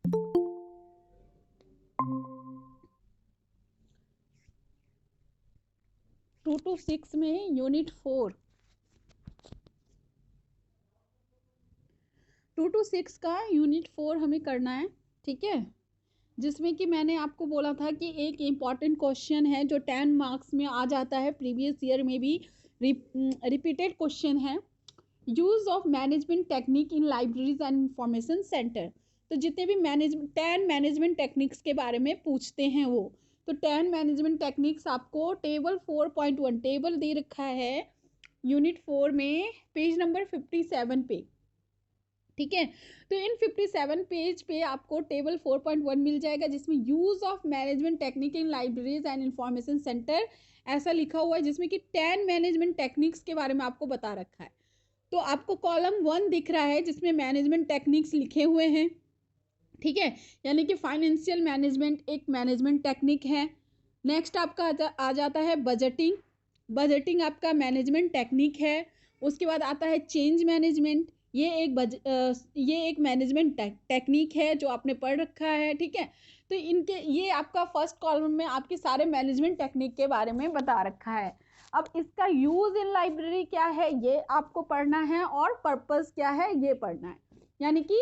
To to six में unit 4 2 to 6 का unit 4 हमें करना है, ठीक है। जिसमें कि मैंने आपको बोला था कि एक इम्पॉर्टेंट क्वेश्चन है जो 10 मार्क्स में आ जाता है, प्रीवियस ईयर में भी रिपीटेड क्वेश्चन है, use of management technique in libraries and information centre. तो जितने भी 10 मैनेजमेंट टेक्निक्स के बारे में पूछते हैं वो, तो 10 मैनेजमेंट टेक्निक्स आपको टेबल 4.1 टेबल दे रखा है यूनिट 4 में, पेज नंबर 57 पे, ठीक है। तो इन 57 पेज पे आपको टेबल 4.1 मिल जाएगा, जिसमें use of management technique in libraries and information centre ऐसा लिखा हुआ है, जिसमें कि 10 मैनेजमेंट टेक्निक्स के बारे में आपको बता रखा है। तो आपको कॉलम 1 दिख रहा है जिसमें मैनेजमेंट टेक्निक्स लिखे हुए हैं, ठीक है। यानी कि फाइनेंशियल मैनेजमेंट एक मैनेजमेंट टेक्निक है। नेक्स्ट आपका आ जाता है बजटिंग, बजटिंग आपका मैनेजमेंट टेक्निक है। उसके बाद आता है चेंज मैनेजमेंट, ये एक मैनेजमेंट टेक्निक है जो आपने पढ़ रखा है, ठीक है। तो इनके ये आपका फर्स्ट कॉलम में आपके सारे मैनेजमेंट टेक्निक के बारे में बता रखा है। अब इसका यूज इन लाइब्रेरी क्या है ये आपको पढ़ना है, और पर्पस क्या है ये पढ़ना है। यानी कि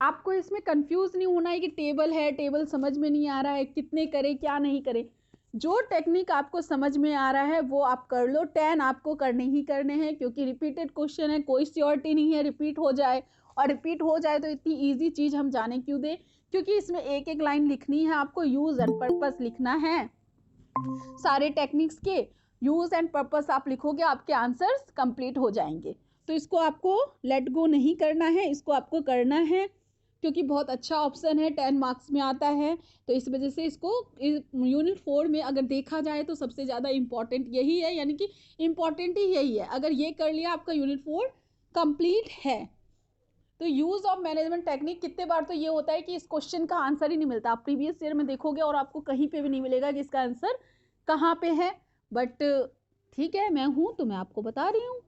आपको इसमें कंफ्यूज नहीं होना है कि टेबल है, टेबल समझ में नहीं आ रहा है, कितने करे क्या नहीं करे। जो टेक्निक आपको समझ में आ रहा है वो आप कर लो, 10 आपको करने ही करने हैं, क्योंकि रिपीटेड क्वेश्चन है, कोई श्योरिटी नहीं है रिपीट हो जाए, और रिपीट हो जाए तो इतनी इजी चीज हम जाने क्यों दे, क्योंकि इसमें एक एक लाइन लिखनी है, आपको यूज एंड पर्पस लिखना है। सारे टेक्निक्स के यूज एंड पर्पस आप लिखोगे, आपके आंसर्स कंप्लीट हो जाएंगे। तो इसको आपको लेट गो नहीं करना है, इसको आपको करना है, क्योंकि बहुत अच्छा ऑप्शन है, 10 मार्क्स में आता है। तो इस वजह से इसको यूनिट 4 में अगर देखा जाए तो सबसे ज़्यादा इम्पॉर्टेंट यही है, यानी कि इम्पॉर्टेंट ही यही है। अगर ये कर लिया आपका यूनिट 4 कंप्लीट है। तो यूज ऑफ मैनेजमेंट टेक्निक कितने बार तो ये होता है कि इस क्वेश्चन का आंसर ही नहीं मिलता, आप प्रीवियस ईयर में देखोगे और आपको कहीं पे भी नहीं मिलेगा कि इसका आंसर कहाँ पे है, बट ठीक है मैं हूं तो मैं आपको बता रही हूँ।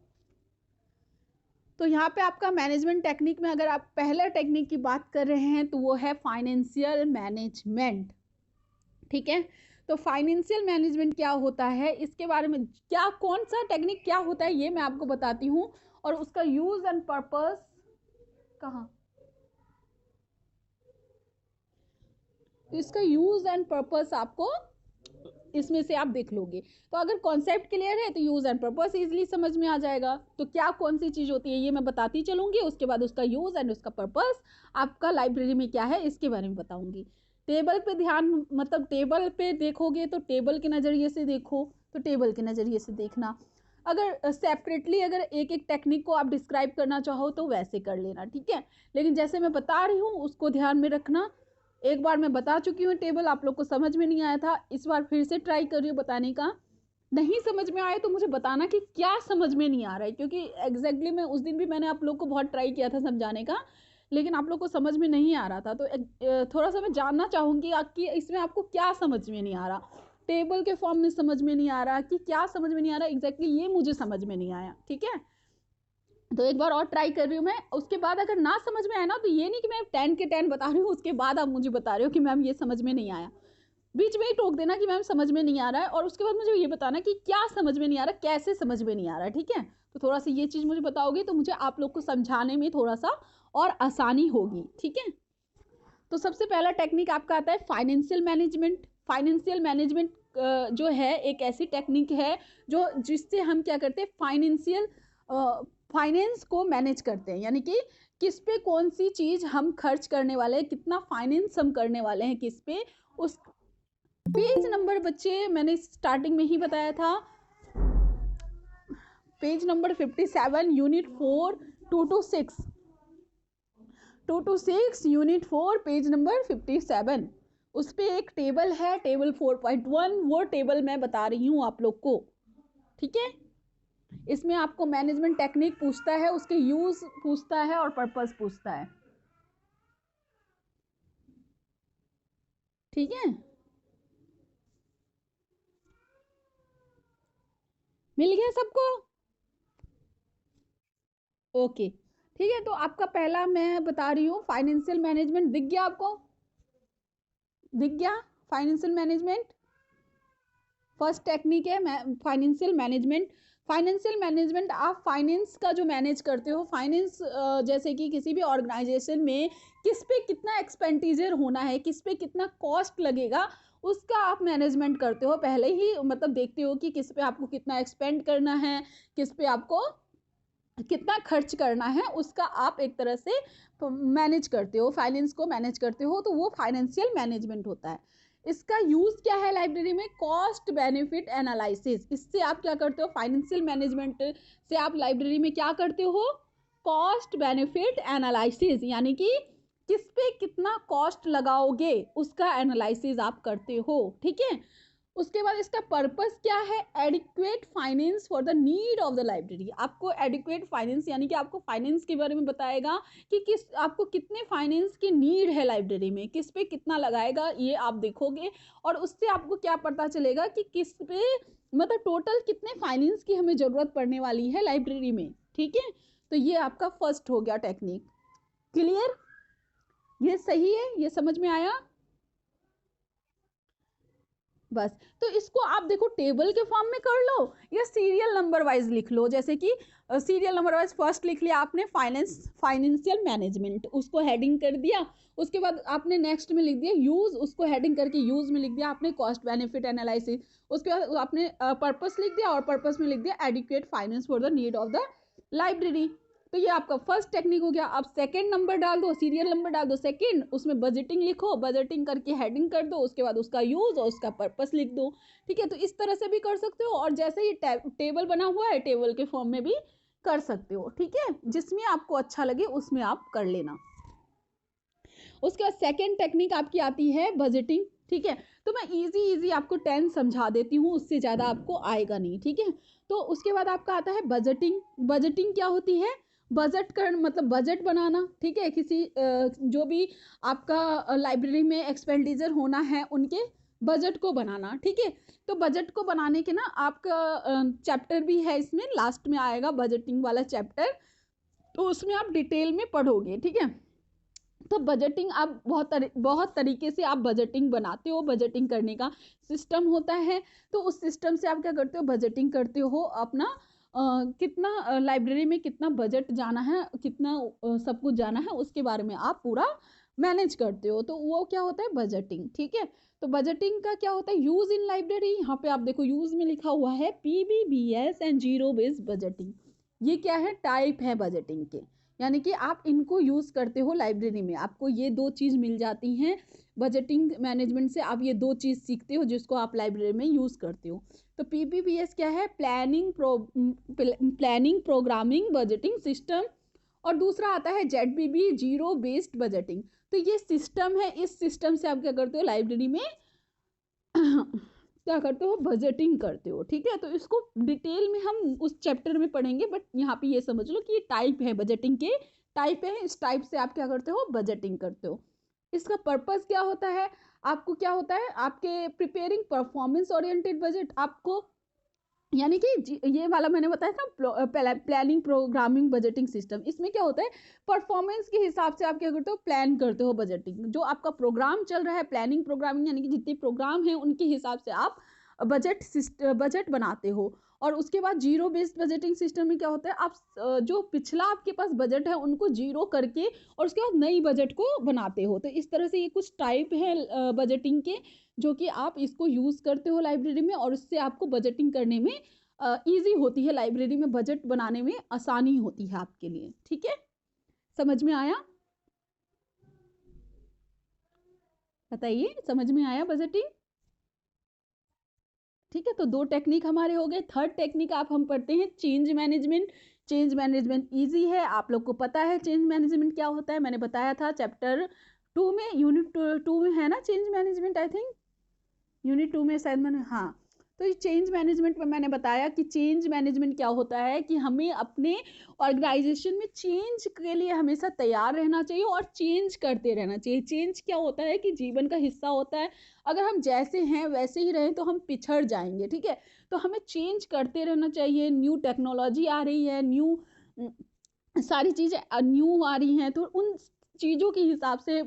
तो यहाँ पे आपका मैनेजमेंट टेक्निक में अगर आप पहला टेक्निक की बात कर रहे हैं तो वो है फाइनेंशियल मैनेजमेंट, ठीक है। तो फाइनेंशियल मैनेजमेंट क्या होता है, इसके बारे में क्या कौन सा टेक्निक क्या होता है ये मैं आपको बताती हूँ, और उसका यूज एंड पर्पस कहाँ, तो इसका यूज एंड पर्पस आपको इसमें से आप देख लोगे। तो अगर कॉन्सेप्ट क्लियर है तो यूज एंड पर्पस इजीली समझ में आ जाएगा। तो क्या कौन सी चीज होती है ये मैं बताती चलूंगी, उसके बाद उसका यूज एंड उसका पर्पस आपका लाइब्रेरी में क्या है इसके बारे में बताऊंगी। टेबल पे ध्यान, मतलब टेबल पे देखोगे तो टेबल के नजरिए से देखो, तो टेबल के नजरिए से देखना। अगर सेपरेटली अगर एक एक टेक्निक को आप डिस्क्राइब करना चाहो तो वैसे कर लेना, ठीक है। लेकिन जैसे मैं बता रही हूँ उसको ध्यान में रखना। एक बार मैं बता चुकी हूँ टेबल, आप लोग को समझ में नहीं आया था, इस बार फिर से ट्राई कर रही हूँ बताने का। नहीं समझ में आए तो मुझे बताना कि क्या समझ में नहीं आ रहा है, क्योंकि एग्जैक्टली मैं उस दिन भी मैंने आप लोग को बहुत ट्राई किया था समझाने का, लेकिन आप लोग को समझ में नहीं आ रहा था। तो थोड़ा सा मैं जानना चाहूंगी कि इसमें आपको क्या समझ में नहीं आ रहा, टेबल के फॉर्म में समझ में नहीं आ रहा कि क्या समझ में नहीं आ रहा एग्जैक्टली, ये मुझे समझ में नहीं आया, ठीक है। तो एक बार और ट्राई कर रही हूँ मैं, उसके बाद अगर ना समझ में आया ना तो ये नहीं कि मैं 10 के 10 बता रही हूँ उसके बाद आप मुझे बता रहे हो कि मैम ये समझ में नहीं आया। बीच में ही टोक देना कि मैम समझ में नहीं आ रहा है, और उसके बाद मुझे ये बताना कि क्या समझ में नहीं आ रहा, कैसे समझ में नहीं आ रहा, ठीक है। तो थोड़ा सा ये चीज मुझे बताओगे तो मुझे आप लोग को समझाने में थोड़ा सा और आसानी होगी, ठीक है। तो सबसे पहला टेक्निक आपका आता है फाइनेंशियल मैनेजमेंट। फाइनेंशियल मैनेजमेंट जो है एक ऐसी टेक्निक है जो जिससे हम क्या करते हैं, फाइनेंस को मैनेज करते हैं, यानी कि किस पे कौन सी चीज हम खर्च करने वाले हैं, कितना फाइनेंस हम करने वाले हैं किस पे। उस पेज नंबर बच्चे मैंने स्टार्टिंग में ही बताया था, page number 57 unit 4 2 to 6, 2 to 6 unit 4 page number 57। उस पे एक टेबल है टेबल 4.1, वो टेबल मैं बता रही हूँ आप लोग को, ठीक है। इसमें आपको मैनेजमेंट टेक्निक पूछता है, उसके यूज पूछता है और पर्पस पूछता है, ठीक है। मिल गया सबको, ओके ठीक है, तो आपका पहला मैं बता रही हूँ फाइनेंशियल मैनेजमेंट। दिख गया आपको? दिख गया फाइनेंशियल मैनेजमेंट? फर्स्ट टेक्निक है फाइनेंशियल मैनेजमेंट। फाइनेंशियल मैनेजमेंट, आप फाइनेंस का जो मैनेज करते हो, फाइनेंस जैसे कि किसी भी ऑर्गेनाइजेशन में किस पे कितना एक्सपेंडिचर होना है, किस पे कितना कॉस्ट लगेगा, उसका आप मैनेजमेंट करते हो। पहले ही मतलब देखते हो कि किस पे आपको कितना एक्सपेंड करना है, किस पे आपको कितना खर्च करना है, उसका आप एक तरह से मैनेज करते हो, फाइनेंस को मैनेज करते हो, तो वो फाइनेंशियल मैनेजमेंट होता है। इसका यूज क्या है लाइब्रेरी में? Cost benefit analysis. इससे आप क्या करते हो? फाइनेंशियल मैनेजमेंट से आप लाइब्रेरी में क्या करते हो? कॉस्ट बेनिफिट एनालिसिस, यानी कि किस पे कितना कॉस्ट लगाओगे उसका एनालिसिस आप करते हो। ठीक है, उसके बाद इसका पर्पस क्या है? Adequate finance for the need of the library. आपको एडिक्वेट फाइनेंस यानी कि आपको फाइनेंस के बारे में बताएगा कि किस आपको कितने फाइनेंस की नीड है लाइब्रेरी में, किस पे कितना लगाएगा ये आप देखोगे, और उससे आपको क्या पता चलेगा कि किस पे मतलब टोटल कितने फाइनेंस की हमें जरूरत पड़ने वाली है लाइब्रेरी में। ठीक है, तो ये आपका फर्स्ट हो गया टेक्निक। क्लियर? ये सही है? ये समझ में आया? बस, तो इसको आप देखो टेबल के फॉर्म में कर लो या सीरियल नंबर वाइज लिख लो। जैसे कि सीरियल नंबर वाइज फर्स्ट लिख लिया आपने फाइनेंशियल मैनेजमेंट, उसको हेडिंग कर दिया। उसके बाद आपने नेक्स्ट में लिख दिया यूज, उसको हेडिंग करके यूज में लिख दिया आपने कॉस्ट बेनिफिट एनालिसिस। उसके बाद आपने पर्पस लिख दिया और पर्पस में लिख दिया adequate finance for the need of the library. तो ये आपका फर्स्ट टेक्निक हो गया। अब सेकंड नंबर डाल दो, सीरियल नंबर डाल दो सेकंड, उसमें बजटिंग लिखो, बजटिंग करके हेडिंग कर दो, उसके बाद उसका यूज और उसका पर्पस लिख दो। ठीक है, तो इस तरह से भी कर सकते हो, और जैसे ये टेबल बना हुआ है टेबल के फॉर्म में भी कर सकते हो। ठीक है, जिसमें आपको अच्छा लगे उसमें आप कर लेना। उसके बाद सेकेंड टेक्निक आपकी आती है बजटिंग। ठीक है, तो मैं इजी आपको 10 समझा देती हूँ, उससे ज़्यादा आपको आएगा नहीं। ठीक है, तो उसके बाद आपका आता है बजटिंग। बजटिंग क्या होती है? बजट कर मतलब बजट बनाना। ठीक है, किसी जो भी आपका लाइब्रेरी में एक्सपेंडिचर होना है उनके बजट को बनाना। ठीक है, तो बजट को बनाने के ना आपका चैप्टर भी है, इसमें लास्ट में आएगा बजटिंग वाला चैप्टर, तो उसमें आप डिटेल में पढ़ोगे। ठीक है, तो बजटिंग आप बहुत तरीके से आप बजटिंग बनाते हो। बजटिंग करने का सिस्टम होता है, तो उस सिस्टम से आप क्या करते हो? बजटिंग करते हो अपना कितना लाइब्रेरी में कितना बजट जाना है, कितना सब कुछ जाना है, उसके बारे में आप पूरा मैनेज करते हो, तो वो क्या होता है? बजटिंग। ठीक है, तो बजटिंग का क्या होता है? Use in library. यहाँ पे आप देखो यूज में लिखा हुआ है PBBS and zero based budgeting. ये क्या है? टाइप है बजटिंग के, यानी कि आप इनको यूज करते हो लाइब्रेरी में, आपको ये दो चीज मिल जाती हैं। बजटिंग मैनेजमेंट से आप ये दो चीज सीखते हो जिसको आप लाइब्रेरी में यूज करते हो। तो PPBS क्या है? प्लानिंग प्रोग्रामिंग बजटिंग सिस्टम, और दूसरा आता है ZBB जीरो बेस्ड बजटिंग। तो ये सिस्टम है, इस सिस्टम से आप क्या करते हो? लाइब्रेरी में क्या करते हो? बजटिंग करते हो। ठीक है, तो इसको डिटेल में हम उस चैप्टर में पढ़ेंगे, बट यहाँ पे ये समझ लो कि ये टाइप है, बजटिंग के टाइप है, इस टाइप से आप क्या करते हो? बजटिंग करते हो। इसका पर्पस क्या होता है? आपको क्या होता है? आपके प्रिपेयरिंग परफॉर्मेंस ओरिएंटेड बजट, आपको यानी कि ये वाला मैंने बताया था प्लानिंग प्रोग्रामिंग बजटिंग सिस्टम, इसमें क्या होता है? परफॉर्मेंस के हिसाब से आप क्या करते हो? प्लान करते हो बजटिंग। जो आपका प्रोग्राम चल रहा है, प्लानिंग प्रोग्रामिंग यानी कि जितने प्रोग्राम हैं उनके हिसाब से आप बजट बनाते हो। और उसके बाद जीरो बेस्ड बजटिंग सिस्टम में क्या होता है? आप जो पिछला आपके पास बजट है उनको जीरो करके और उसके बाद नई बजट को बनाते हो। तो इस तरह से ये कुछ टाइप है बजटिंग के, जो कि आप इसको यूज करते हो लाइब्रेरी में, और उससे आपको बजटिंग करने में इजी होती है, लाइब्रेरी में बजट बनाने में आसानी होती है आपके लिए। ठीक है, समझ में आया? बताइए, समझ में आया बजटिंग? ठीक है, तो दो टेक्निक हमारे हो गए। थर्ड टेक्निक आप हम पढ़ते हैं change management. Change management easy है, आप लोग को पता है चेंज मैनेजमेंट क्या होता है, मैंने बताया था चैप्टर 2 में, यूनिट 2 में है ना change management, I think unit 2 में शायद मैंने, हाँ। तो ये चेंज मैनेजमेंट में मैंने बताया कि चेंज मैनेजमेंट क्या होता है, कि हमें अपने ऑर्गेनाइजेशन में चेंज के लिए हमेशा तैयार रहना चाहिए और चेंज करते रहना चाहिए। चेंज क्या होता है? कि जीवन का हिस्सा होता है। अगर हम जैसे हैं वैसे ही रहें तो हम पिछड़ जाएंगे। ठीक है, तो हमें चेंज करते रहना चाहिए। न्यू टेक्नोलॉजी आ रही है, न्यू सारी चीज़ें न्यू आ रही हैं, तो उन चीज़ों के हिसाब से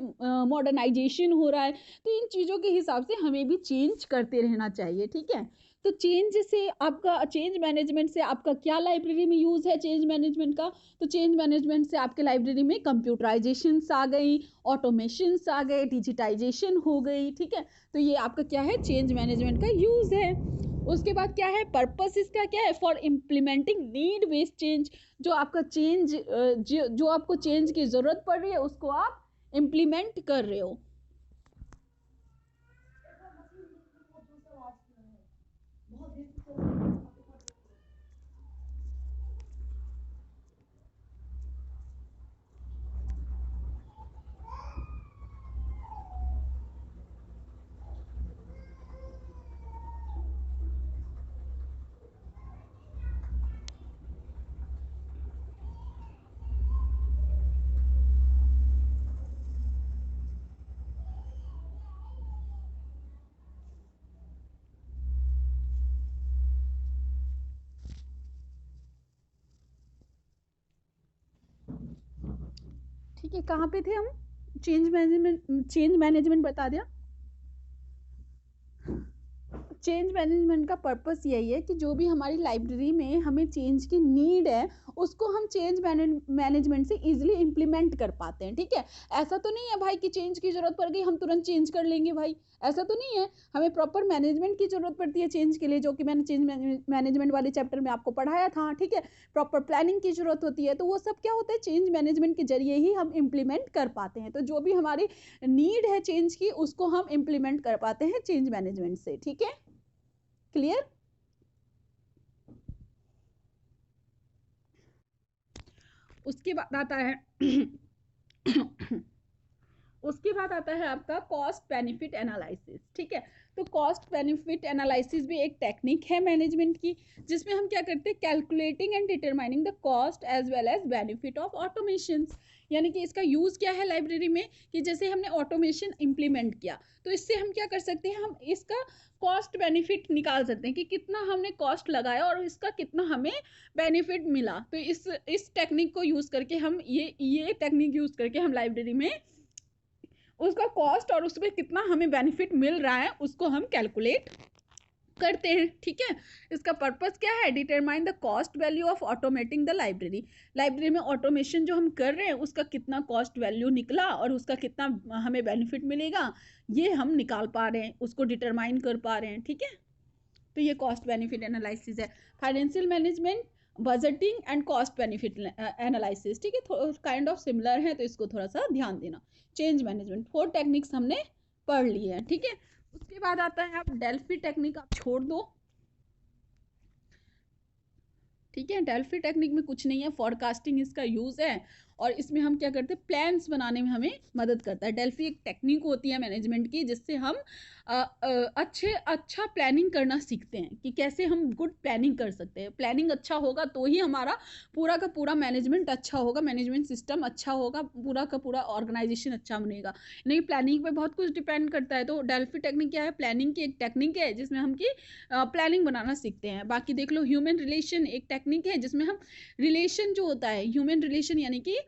मॉडर्नाइजेशन हो रहा है, तो इन चीज़ों के हिसाब से हमें भी चेंज करते रहना चाहिए, ठीक है। तो चेंज से आपका चेंज मैनेजमेंट से आपका क्या लाइब्रेरी में यूज़ है चेंज मैनेजमेंट का, तो चेंज मैनेजमेंट से आपके लाइब्रेरी में कंप्यूटराइजेशंस आ गई, ऑटोमेशंस आ गए, डिजिटाइजेशन हो गई, ठीक है। तो ये आपका क्या है, चेंज मैनेजमेंट का यूज़ है। उसके बाद क्या है, पर्पस इसका क्या है, for implementing need based change. जो आपका चेंज जो आपको चेंज की जरूरत पड़ रही है उसको आप इम्प्लीमेंट कर रहे हो। ठीक है, कहाँ पे थे हम, चेंज मैनेजमेंट बता दिया। चेंज मैनेजमेंट का पर्पस यही है कि जो भी हमारी लाइब्रेरी में हमें चेंज की नीड है उसको हम चेंज मैनेजमेंट से इजीली इम्प्लीमेंट कर पाते हैं, ठीक है। ऐसा तो नहीं है भाई कि चेंज की जरूरत पड़ गई हम तुरंत चेंज कर लेंगे भाई, ऐसा तो नहीं है। हमें प्रॉपर मैनेजमेंट की जरूरत पड़ती है चेंज के लिए, जो कि मैंने चेंज मैनेजमेंट वाले चैप्टर में आपको पढ़ाया था, ठीक है। प्रॉपर प्लानिंग की जरूरत होती है, तो वो सब क्या होता है, चेंज मैनेजमेंट के जरिए ही हम इम्प्लीमेंट कर पाते हैं। तो जो भी हमारी नीड है चेंज की उसको हम इम्प्लीमेंट कर पाते हैं चेंज मैनेजमेंट से, ठीक है। क्लियर। उसके बाद आता है उसके बाद आता है आपका कॉस्ट बेनिफिट एनालिसिस, ठीक है। तो कॉस्ट बेनिफिट एनालिसिस भी एक टेक्निक है मैनेजमेंट की, जिसमें हम क्या करते हैं, calculating and determining the cost as well as benefit of automation. यानी कि इसका यूज़ क्या है लाइब्रेरी में, कि जैसे हमने ऑटोमेशन इम्प्लीमेंट किया तो इससे हम क्या कर सकते हैं, हम इसका कॉस्ट बेनिफिट निकाल सकते हैं कि कितना हमने कॉस्ट लगाया और इसका कितना हमें बेनिफिट मिला। तो इस टेक्निक को यूज़ करके हम ये टेक्निक यूज़ करके हम लाइब्रेरी में उसका कॉस्ट और उसमें कितना हमें बेनिफिट मिल रहा है उसको हम कैलकुलेट करते हैं, ठीक है। इसका पर्पस क्या है, determine the cost value of automating the library में ऑटोमेशन जो हम कर रहे हैं उसका कितना कॉस्ट वैल्यू निकला और उसका कितना हमें बेनिफिट मिलेगा, ये हम निकाल पा रहे हैं, उसको डिटरमाइन कर पा रहे हैं, ठीक है। तो ये कॉस्ट बेनिफिट एनालिसिस है। Financial management, budgeting and cost benefit analysis, ठीक है, काइंड ऑफ सिमिलर है, तो इसको थोड़ा सा ध्यान देना। चेंज मैनेजमेंट 4 टेक्निक्स हमने पढ़ ली है, ठीक है। उसके बाद आता है आप डेल्फी टेक्निक आप छोड़ दो, ठीक है। डेल्फी टेक्निक में कुछ नहीं है, फॉरकास्टिंग इसका यूज है और इसमें हम क्या करते हैं, प्लान्स बनाने में हमें मदद करता है। डेल्फी एक टेक्निक होती है मैनेजमेंट की जिससे हम अच्छा प्लानिंग करना सीखते हैं कि कैसे हम गुड प्लानिंग कर सकते हैं। प्लानिंग अच्छा होगा तो ही हमारा पूरा का पूरा मैनेजमेंट अच्छा होगा, मैनेजमेंट सिस्टम अच्छा होगा, पूरा का पूरा ऑर्गेनाइजेशन अच्छा बनेगा। नहीं, प्लानिंग पे बहुत कुछ डिपेंड करता है। तो डेल्फी टेक्निक क्या है, प्लानिंग की एक टेक्निक है जिसमें हम की प्लानिंग बनाना सीखते हैं। बाकी देख लो, ह्यूमन रिलेशन एक टेक्निक है जिसमें हम रिलेशन जो होता है, ह्यूमन रिलेशन यानी कि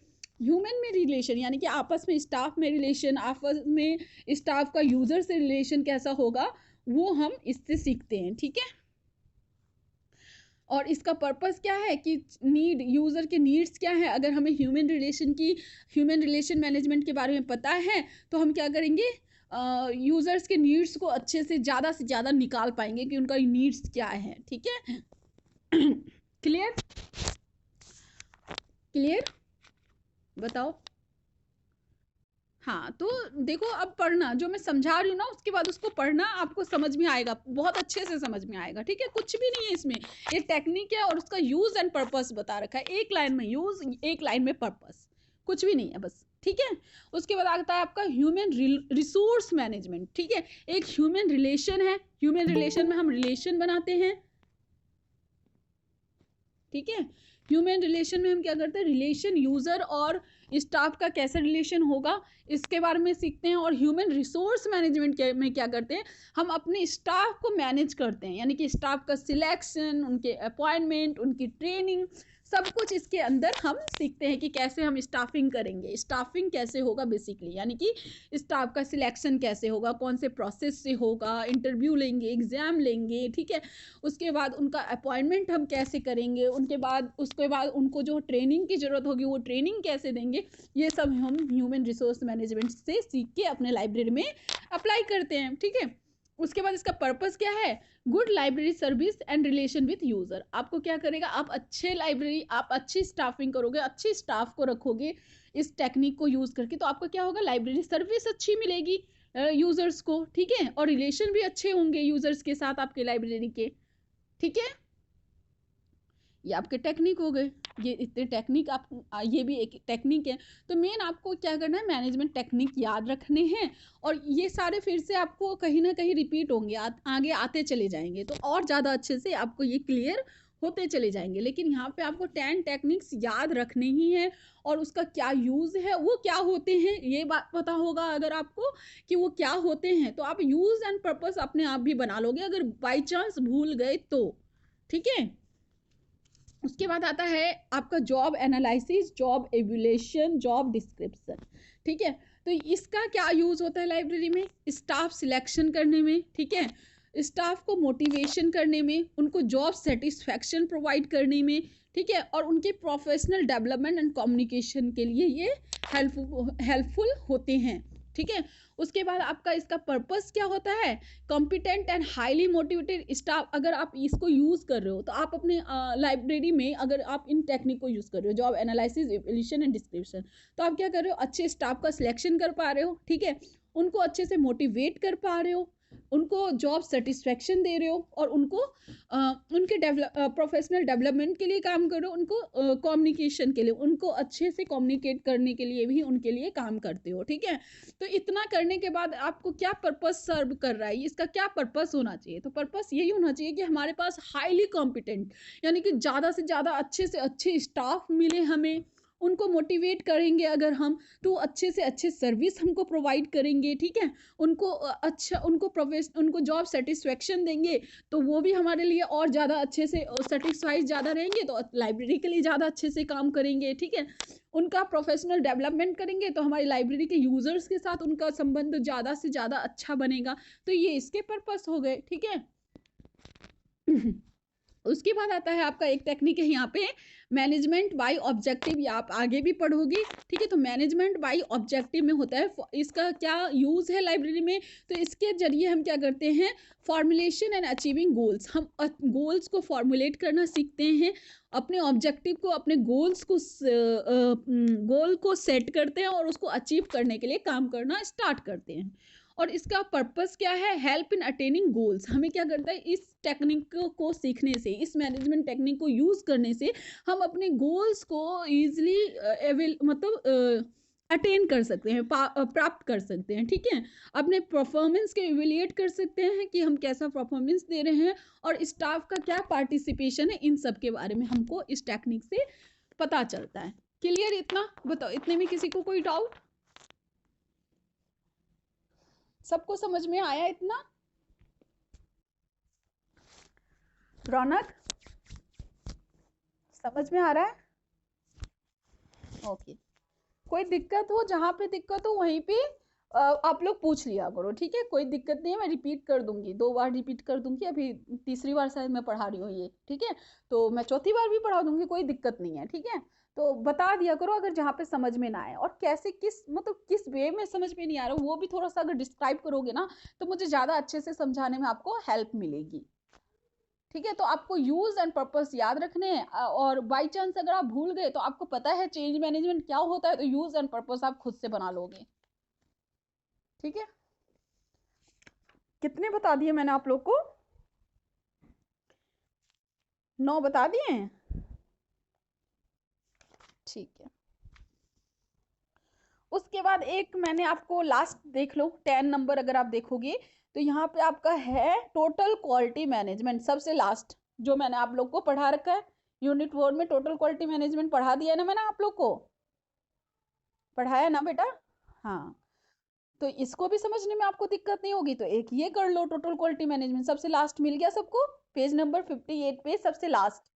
ह्यूमन में रिलेशन यानी कि आपस में स्टाफ में रिलेशन, आपस में स्टाफ का यूजर से रिलेशन कैसा होगा वो हम इससे सीखते हैं, ठीक है। और इसका पर्पस क्या है कि नीड, यूजर के नीड्स क्या है। अगर हमें ह्यूमन रिलेशन मैनेजमेंट के बारे में पता है तो हम क्या करेंगे, यूजर्स के नीड्स को अच्छे से ज़्यादा निकाल पाएंगे कि उनका नीड्स क्या है, ठीक है। क्लियर क्लियर बताओ। हाँ, तो देखो अब पढ़ना, जो मैं समझा रही हूँ ना उसके बाद उसको पढ़ना, आपको समझ में आएगा, बहुत अच्छे से समझ में आएगा, ठीक है। कुछ भी नहीं है इसमें, ये टेक्निक है और उसका यूज एंड पर्पस बता रखा है, एक लाइन में यूज, एक लाइन में पर्पस, कुछ भी नहीं है बस, ठीक है। उसके बाद आता है आपका ह्यूमन रिसोर्स मैनेजमेंट, ठीक है। एक ह्यूमन रिलेशन है, ह्यूमन रिलेशन में हम रिलेशन बनाते हैं, ठीक है। ह्यूमन रिलेशन में हम क्या करते हैं, रिलेशन यूजर और स्टाफ का कैसा रिलेशन होगा इसके बारे में सीखते हैं। और ह्यूमन रिसोर्स मैनेजमेंट में क्या करते हैं, हम अपने स्टाफ को मैनेज करते हैं, यानी कि स्टाफ का सिलेक्शन, उनके अपॉइंटमेंट, उनकी ट्रेनिंग, सब कुछ इसके अंदर हम सीखते हैं कि कैसे हम स्टाफिंग करेंगे, स्टाफिंग कैसे होगा बेसिकली, यानी कि स्टाफ का सिलेक्शन कैसे होगा, कौन से प्रोसेस से होगा, इंटरव्यू लेंगे, एग्जाम लेंगे, ठीक है, उसके बाद उनका अपॉइंटमेंट हम कैसे करेंगे, उसके बाद उनको जो ट्रेनिंग की जरूरत होगी वो ट्रेनिंग कैसे देंगे, ये सब हम ह्यूमन रिसोर्स मैनेजमेंट से सीख के अपने लाइब्रेरी में अप्लाई करते हैं, ठीक है। उसके बाद इसका पर्पस क्या है, good library service and relation with user. आपको क्या करेगा, आप अच्छी स्टाफिंग करोगे, अच्छी स्टाफ को रखोगे इस टेक्निक को यूज करके, तो आपको क्या होगा, लाइब्रेरी सर्विस अच्छी मिलेगी यूजर्स को, ठीक है, और रिलेशन भी अच्छे होंगे यूजर्स के साथ आपके लाइब्रेरी के, ठीक है। ये आपके टेक्निक हो गए, ये इतने टेक्निक आप, ये भी एक टेक्निक है। तो मेन आपको क्या करना है, मैनेजमेंट टेक्निक याद रखने हैं, और ये सारे फिर से आपको कहीं ना कहीं रिपीट होंगे, आगे आते चले जाएंगे, तो और ज़्यादा अच्छे से आपको ये क्लियर होते चले जाएंगे। लेकिन यहाँ पे आपको 10 टेक्निक्स याद रखने ही है, और उसका क्या यूज़ है, वो क्या होते हैं, ये बात पता होगा अगर आपको कि वो क्या होते हैं, तो आप यूज़ एंड पर्पस अपने आप भी बना लोगे, अगर बाई चांस भूल गए तो, ठीक है। उसके बाद आता है आपका job analysis, job evaluation, job description, ठीक है। तो इसका क्या यूज होता है लाइब्रेरी में, स्टाफ सिलेक्शन करने में, ठीक है, स्टाफ को मोटिवेशन करने में, उनको जॉब सेटिस्फैक्शन प्रोवाइड करने में, ठीक है, और उनके प्रोफेशनल डेवलपमेंट एंड कम्युनिकेशन के लिए ये हेल्पफुल होते हैं, ठीक है। उसके बाद आपका इसका पर्पस क्या होता है, competent and highly motivated staff. अगर आप इसको यूज़ कर रहे हो तो आप अपने लाइब्रेरी में अगर आप इन टेक्निक को यूज़ कर रहे हो, job analysis, evaluation and description, तो आप क्या कर रहे हो, अच्छे स्टाफ का सिलेक्शन कर पा रहे हो, ठीक है, उनको अच्छे से मोटिवेट कर पा रहे हो, उनको जॉब सेटिस्फेक्शन दे रहे हो, और उनको उनके प्रोफेशनल डेवलपमेंट के लिए काम कर रहे हो, उनको कम्युनिकेशन के लिए, उनको अच्छे से कम्युनिकेट करने के लिए भी उनके लिए काम करते हो, ठीक है। तो इतना करने के बाद आपको क्या पर्पस सर्व कर रहा है, इसका क्या पर्पस होना चाहिए, तो पर्पस यही होना चाहिए कि हमारे पास हाईली कॉम्पिटेंट, यानी कि ज़्यादा से ज़्यादा अच्छे से अच्छे स्टाफ मिले हमें, उनको मोटिवेट करेंगे अगर हम, तो अच्छे से अच्छे सर्विस हमको प्रोवाइड करेंगे, ठीक है, उनको अच्छा उनको जॉब सेटिस्फेक्शन देंगे, तो वो भी हमारे लिए और ज़्यादा अच्छे से सेटिस्फाइड ज़्यादा रहेंगे, तो लाइब्रेरी के लिए ज़्यादा अच्छे से काम करेंगे, ठीक है, उनका प्रोफेशनल डेवलपमेंट करेंगे, तो हमारी लाइब्रेरी के यूज़र्स के साथ उनका संबंध ज़्यादा से ज़्यादा अच्छा बनेगा। तो ये इसके पर्पस हो गए, ठीक है। उसके बाद आता है आपका एक टेक्निक है यहाँ पे, मैनेजमेंट बाय ऑब्जेक्टिव, या आप आगे भी पढ़ोगे, ठीक है। तो मैनेजमेंट बाय ऑब्जेक्टिव में होता है, इसका क्या यूज़ है लाइब्रेरी में, तो इसके जरिए हम क्या करते हैं, फॉर्मुलेशन एंड अचीविंग गोल्स, हम गोल्स को फॉर्मुलेट करना सीखते हैं, अपने ऑब्जेक्टिव को, अपने गोल को सेट करते हैं, और उसको अचीव करने के लिए काम करना स्टार्ट करते हैं। और इसका पर्पस क्या है, हेल्प इन अटेनिंग गोल्स। हमें क्या करता है, इस टेक्निक को सीखने से, इस मैनेजमेंट टेक्निक को यूज़ करने से हम अपने गोल्स को ईजिली मतलब अटेन कर सकते हैं, प्राप्त कर सकते हैं, ठीक है। अपने परफॉर्मेंस के इवेल्युएट कर सकते हैं कि हम कैसा परफॉर्मेंस दे रहे हैं, और स्टाफ का क्या पार्टिसिपेशन है, इन सब के बारे में हमको इस टेक्निक से पता चलता है। क्लियर इतना, बताओ इतने में किसी को कोई डाउट, सबको समझ में आया इतना, रौनक समझ में आ रहा है, ओके। कोई दिक्कत हो, जहाँ पे दिक्कत हो वहीं पे आप लोग पूछ लिया करो, ठीक है, कोई दिक्कत नहीं है, मैं रिपीट कर दूंगी, 2 बार रिपीट कर दूंगी, अभी तीसरी बार शायद मैं पढ़ा रही हूँ ये, ठीक है, तो मैं चौथी बार भी पढ़ा दूंगी, कोई दिक्कत नहीं है, ठीक है। तो बता दिया करो अगर जहाँ पे समझ में ना आए, और कैसे किस मतलब किस वे में समझ में नहीं आ रहा वो भी थोड़ा सा अगर डिस्क्राइब करोगे ना, तो मुझे ज़्यादा अच्छे से समझाने में आपको हेल्प मिलेगी, ठीक है। तो आपको यूज एंड पर्पस याद रखने हैं, और बाई चांस अगर आप भूल गए तो आपको पता है चेंज मैनेजमेंट क्या होता है, तो यूज एंड पर्पस आप खुद से बना लोगे, ठीक है। कितने बता दिए मैंने आप लोग को, 9 बता दिए हैं, ठीक है। उसके बाद एक मैंने आपको लास्ट देख लो, 10 नंबर अगर आप देखोगे तो यहाँ पे आपका है टोटल क्वालिटी मैनेजमेंट, सबसे लास्ट जो मैंने आप लोग को पढ़ा रखा है, यूनिट 4 में टोटल क्वालिटी मैनेजमेंट पढ़ा दिया है ना मैंने आप लोग को, पढ़ाया ना बेटा, हाँ। तो इसको भी समझने में आपको दिक्कत नहीं होगी, तो एक ये कर लो, टोटल क्वालिटी मैनेजमेंट सबसे लास्ट मिल गया सबको, पेज नंबर 58 पे सबसे लास्ट,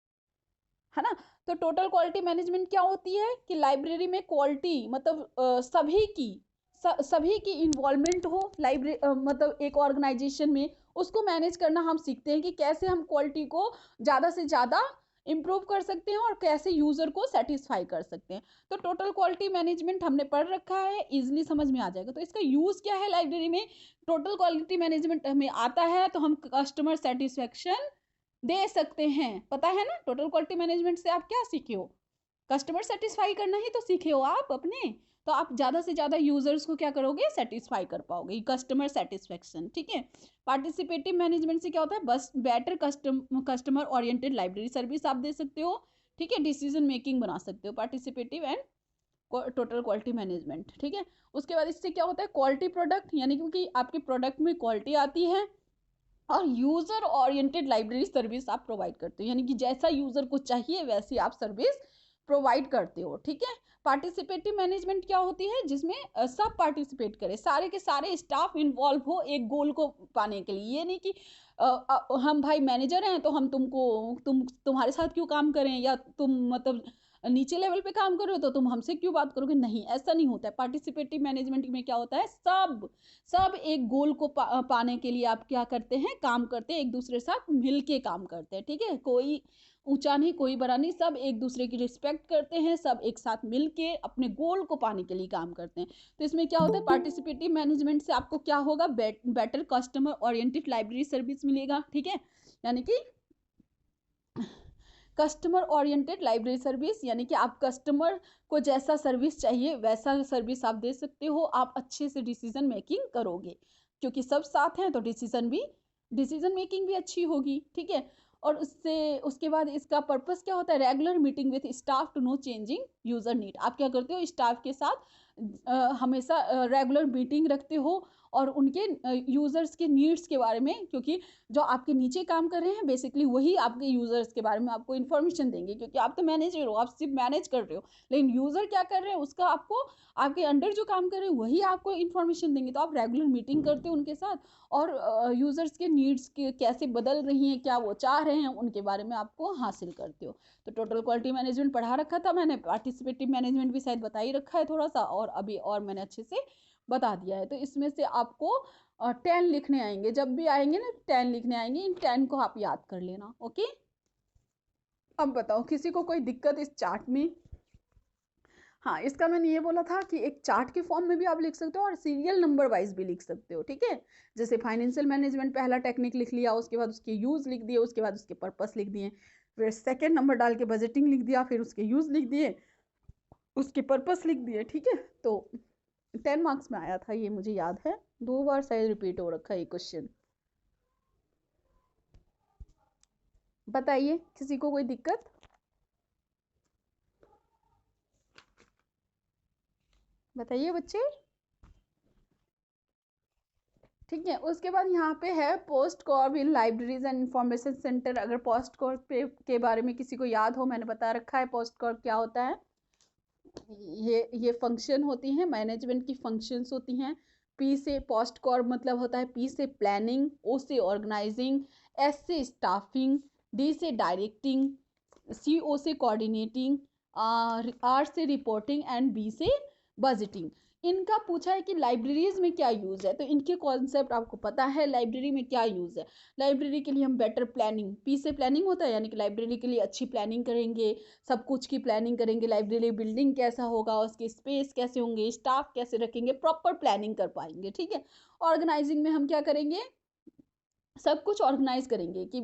है ना। तो टोटल क्वालिटी मैनेजमेंट क्या होती है कि लाइब्रेरी में क्वालिटी मतलब सभी की इन्वॉल्वमेंट हो लाइब्रेरी मतलब एक ऑर्गेनाइजेशन में, उसको मैनेज करना हम सीखते हैं कि कैसे हम क्वालिटी को ज़्यादा से ज़्यादा इम्प्रूव कर सकते हैं और कैसे यूज़र को सेटिस्फाई कर सकते हैं। तो टोटल क्वालिटी मैनेजमेंट हमने पढ़ रखा है, इजीली समझ में आ जाएगा। तो इसका यूज़ क्या है लाइब्रेरी में, टोटल क्वालिटी मैनेजमेंट हमें आता है तो हम कस्टमर सेटिस्फेक्शन दे सकते हैं। पता है ना, टोटल क्वालिटी मैनेजमेंट से आप क्या सीखे हो, कस्टमर सेटिस्फाई करना ही तो सीखे हो आप अपने। तो आप ज़्यादा से ज़्यादा यूजर्स को क्या करोगे, सेटिस्फाई कर पाओगे, कस्टमर सेटिस्फेक्शन। ठीक है। पार्टिसिपेटिव मैनेजमेंट से क्या होता है, बस better customer oriented library service आप दे सकते हो। ठीक है, डिसीजन मेकिंग बना सकते हो, participative and total quality management. ठीक है। उसके बाद इससे क्या होता है, क्वालिटी प्रोडक्ट, यानी क्योंकि आपके प्रोडक्ट में क्वालिटी आती है, और यूजर ओरिएंटेड लाइब्रेरी सर्विस आप प्रोवाइड करते हो, यानी कि जैसा यूजर को चाहिए वैसी आप सर्विस प्रोवाइड करते हो। ठीक है। पार्टिसिपेटिव मैनेजमेंट क्या होती है, जिसमें सब पार्टिसिपेट करें, सारे के सारे स्टाफ इन्वॉल्व हो एक गोल को पाने के लिए। ये नहीं कि हम भाई मैनेजर हैं तो हम तुम्हारे साथ क्यों काम करें, या तुम मतलब नीचे लेवल पे काम कर रहे हो तो तुम हमसे क्यों बात करोगे, नहीं, ऐसा नहीं होता है। पार्टिसिपेटिव मैनेजमेंट में क्या होता है, सब एक गोल को पाने के लिए आप क्या करते हैं, काम करते हैं, एक दूसरे के साथ मिल के काम करते हैं। ठीक है। कोई ऊंचा नहीं, कोई बड़ा नहीं, सब एक दूसरे की रिस्पेक्ट करते हैं, सब एक साथ मिल के अपने गोल को पाने के लिए काम करते हैं। तो इसमें क्या होता है, पार्टिसिपेटिव मैनेजमेंट से आपको क्या होगा, better customer oriented library service मिलेगा। ठीक है। यानी कि कस्टमर ओरिएंटेड लाइब्रेरी सर्विस, यानी कि आप कस्टमर को जैसा सर्विस चाहिए वैसा सर्विस आप दे सकते हो, आप अच्छे से डिसीजन मेकिंग करोगे, क्योंकि सब साथ हैं तो डिसीजन मेकिंग भी अच्छी होगी। ठीक है। और उससे उसके बाद इसका पर्पस क्या होता है, regular meeting with staff to know changing user need. आप क्या करते हो, स्टाफ के साथ हमेशा रेगुलर मीटिंग रखते हो, और उनके यूजर्स के नीड्स के बारे में, क्योंकि जो आपके नीचे काम कर रहे हैं बेसिकली वही आपके यूजर्स के बारे में आपको इन्फॉर्मेशन देंगे, क्योंकि आप तो मैनेजर हो, आप सिर्फ मैनेज कर रहे हो, लेकिन यूजर क्या कर रहे हैं उसका आपको, आपके अंडर जो काम कर रहे हैं वही आपको इन्फॉर्मेशन देंगे। तो आप रेगुलर मीटिंग करते हो उनके साथ, और यूजर्स के नीड्स के कैसे बदल रही हैं, क्या वो चाह रहे हैं, उनके बारे में आपको हासिल करते हो। तो टोटल क्वालिटी मैनेजमेंट पढ़ा रखा था मैंने, पार्टिसिपेटिव मैनेजमेंट भी शायद बता ही रखा है थोड़ा सा, और अभी और मैंने अच्छे से बता दिया है। तो इसमें से आपको 10 लिखने आएंगे, जब भी आएंगे ना 10 लिखने आएंगे, इन 10 को आप याद कर लेना। ओके। अब बताओ किसी को कोई दिक्कत इस चार्ट में। हाँ, इसका मैंने ये बोला था कि एक चार्ट के फॉर्म में भी आप लिख सकते हो और सीरियल नंबर वाइज भी लिख सकते हो। ठीक है। जैसे फाइनेंशियल मैनेजमेंट पहला टेक्निक लिख लिया, उसके बाद उसके यूज लिख दिए, उसके बाद उसके पर्पस लिख दिए, फिर सेकेंड नंबर डाल के बजटिंग लिख दिया, फिर उसके यूज लिख दिए, उसके पर्पस लिख दिए। ठीक है। तो 10 मार्क्स में आया था ये, मुझे याद है, 2 बार शायद रिपीट हो रखा है ये क्वेश्चन। बताइए किसी को कोई दिक्कत। बताइए बच्चे। ठीक है। उसके बाद यहाँ पे है post Corp in libraries and information centre. अगर पोस्ट कॉर्प के बारे में किसी को याद हो, मैंने बता रखा है पोस्ट कॉर्प क्या होता है। ये फंक्शन होती हैं, मैनेजमेंट की फंक्शंस होती हैं। पी से पोस्ट कॉर्प मतलब होता है, पी से प्लानिंग, ओ से ऑर्गेनाइजिंग, एस से स्टाफिंग, डी से डायरेक्टिंग, सी ओ से कोऑर्डिनेटिंग, आर से रिपोर्टिंग एंड बी से बजटिंग। इनका पूछा है कि लाइब्रेरीज में क्या यूज़ है, तो इनके कॉन्सेप्ट आपको पता है लाइब्रेरी में क्या यूज़ है। लाइब्रेरी के लिए हम बेटर प्लानिंग, पी से प्लानिंग होता है, यानी कि लाइब्रेरी के लिए अच्छी प्लानिंग करेंगे, सब कुछ की प्लानिंग करेंगे, लाइब्रेरी बिल्डिंग कैसा होगा, उसके स्पेस कैसे होंगे, स्टाफ कैसे रखेंगे, प्रॉपर प्लानिंग कर पाएंगे। ठीक है। ऑर्गेनाइजिंग में हम क्या करेंगे, सब कुछ ऑर्गेनाइज करेंगे कि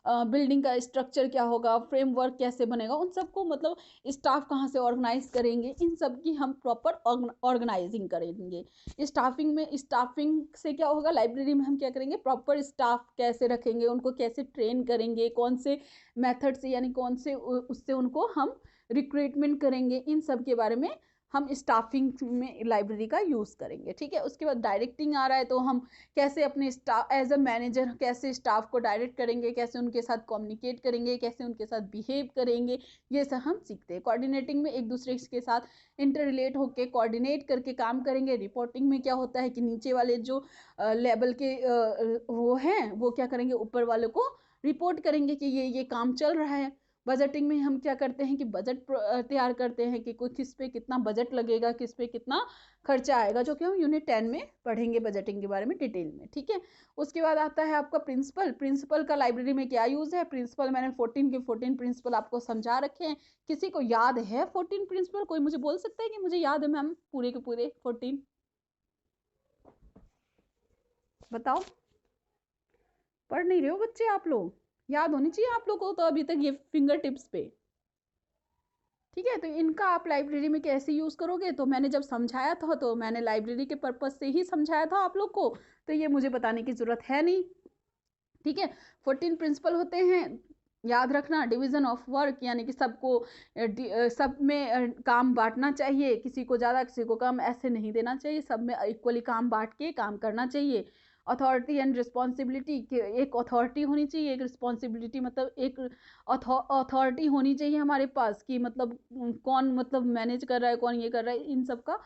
बिल्डिंग का स्ट्रक्चर क्या होगा, फ्रेमवर्क कैसे बनेगा, उन सबको मतलब स्टाफ कहाँ से ऑर्गेनाइज करेंगे, इन सब की हम प्रॉपर ऑर्गेनाइजिंग करेंगे। स्टाफिंग से क्या होगा, लाइब्रेरी में हम क्या करेंगे, प्रॉपर स्टाफ कैसे रखेंगे, उनको कैसे ट्रेन करेंगे, कौन से मेथड से, यानी कौन से उससे उनको हम रिक्रूटमेंट करेंगे, इन सब के बारे में हम स्टाफिंग में लाइब्रेरी का यूज़ करेंगे। ठीक है। उसके बाद डायरेक्टिंग आ रहा है, तो हम कैसे अपने स्टाफ एज अ मैनेजर कैसे स्टाफ को डायरेक्ट करेंगे, कैसे उनके साथ कम्युनिकेट करेंगे, कैसे उनके साथ बिहेव करेंगे, ये सब हम सीखते हैं। कोऑर्डिनेटिंग में एक दूसरे के साथ इंटर रिलेट होकर कोऑर्डिनेट करके काम करेंगे। रिपोर्टिंग में क्या होता है कि नीचे वाले जो लेवल के वो हैं वो क्या करेंगे, ऊपर वाले को रिपोर्ट करेंगे कि ये काम चल रहा है। बजटिंग में हम क्या करते हैं कि बजट तैयार करते हैं कि कोई किस पे कितना बजट लगेगा, किस पे कितना खर्चा आएगा, जो कि हम यूनिट 10 में पढ़ेंगे बजटिंग के बारे में डिटेल में, ठीक है। उसके बाद आता है आपका प्रिंसिपल। प्रिंसिपल का लाइब्रेरी में क्या यूज है? प्रिंसिपल मैंने 14 के 14 प्रिंसिपल आपको समझा रखे हैं। किसी को याद है 14 प्रिंसिपल? कोई मुझे बोल सकता है कि मुझे याद है मैम पूरे के पूरे 14? बताओ। पढ़ नहीं रहे हो बच्चे आप लोग? याद होनी चाहिए आप लोग को तो अभी तक ये फिंगर टिप्स पे, ठीक है। तो इनका आप लाइब्रेरी में कैसे यूज करोगे? तो मैंने जब समझाया था तो मैंने लाइब्रेरी के पर्पज से ही समझाया था आप लोग को, तो ये मुझे बताने की जरूरत है नहीं, ठीक है। 14 प्रिंसिपल होते हैं, याद रखना। डिवीजन ऑफ वर्क यानी कि सबको सब में काम बांटना चाहिए, किसी को ज़्यादा किसी को कम ऐसे नहीं देना चाहिए, सब में इक्वली काम बांट के काम करना चाहिए। अथॉरिटी एंड रिस्पॉन्सिबिलिटी, एक अथॉरिटी होनी चाहिए, एक रिस्पॉन्सिबिलिटी, मतलब एक अथॉरिटी होनी चाहिए हमारे पास कि मतलब कौन मतलब मैनेज कर रहा है, कौन ये कर रहा है, इन सब का।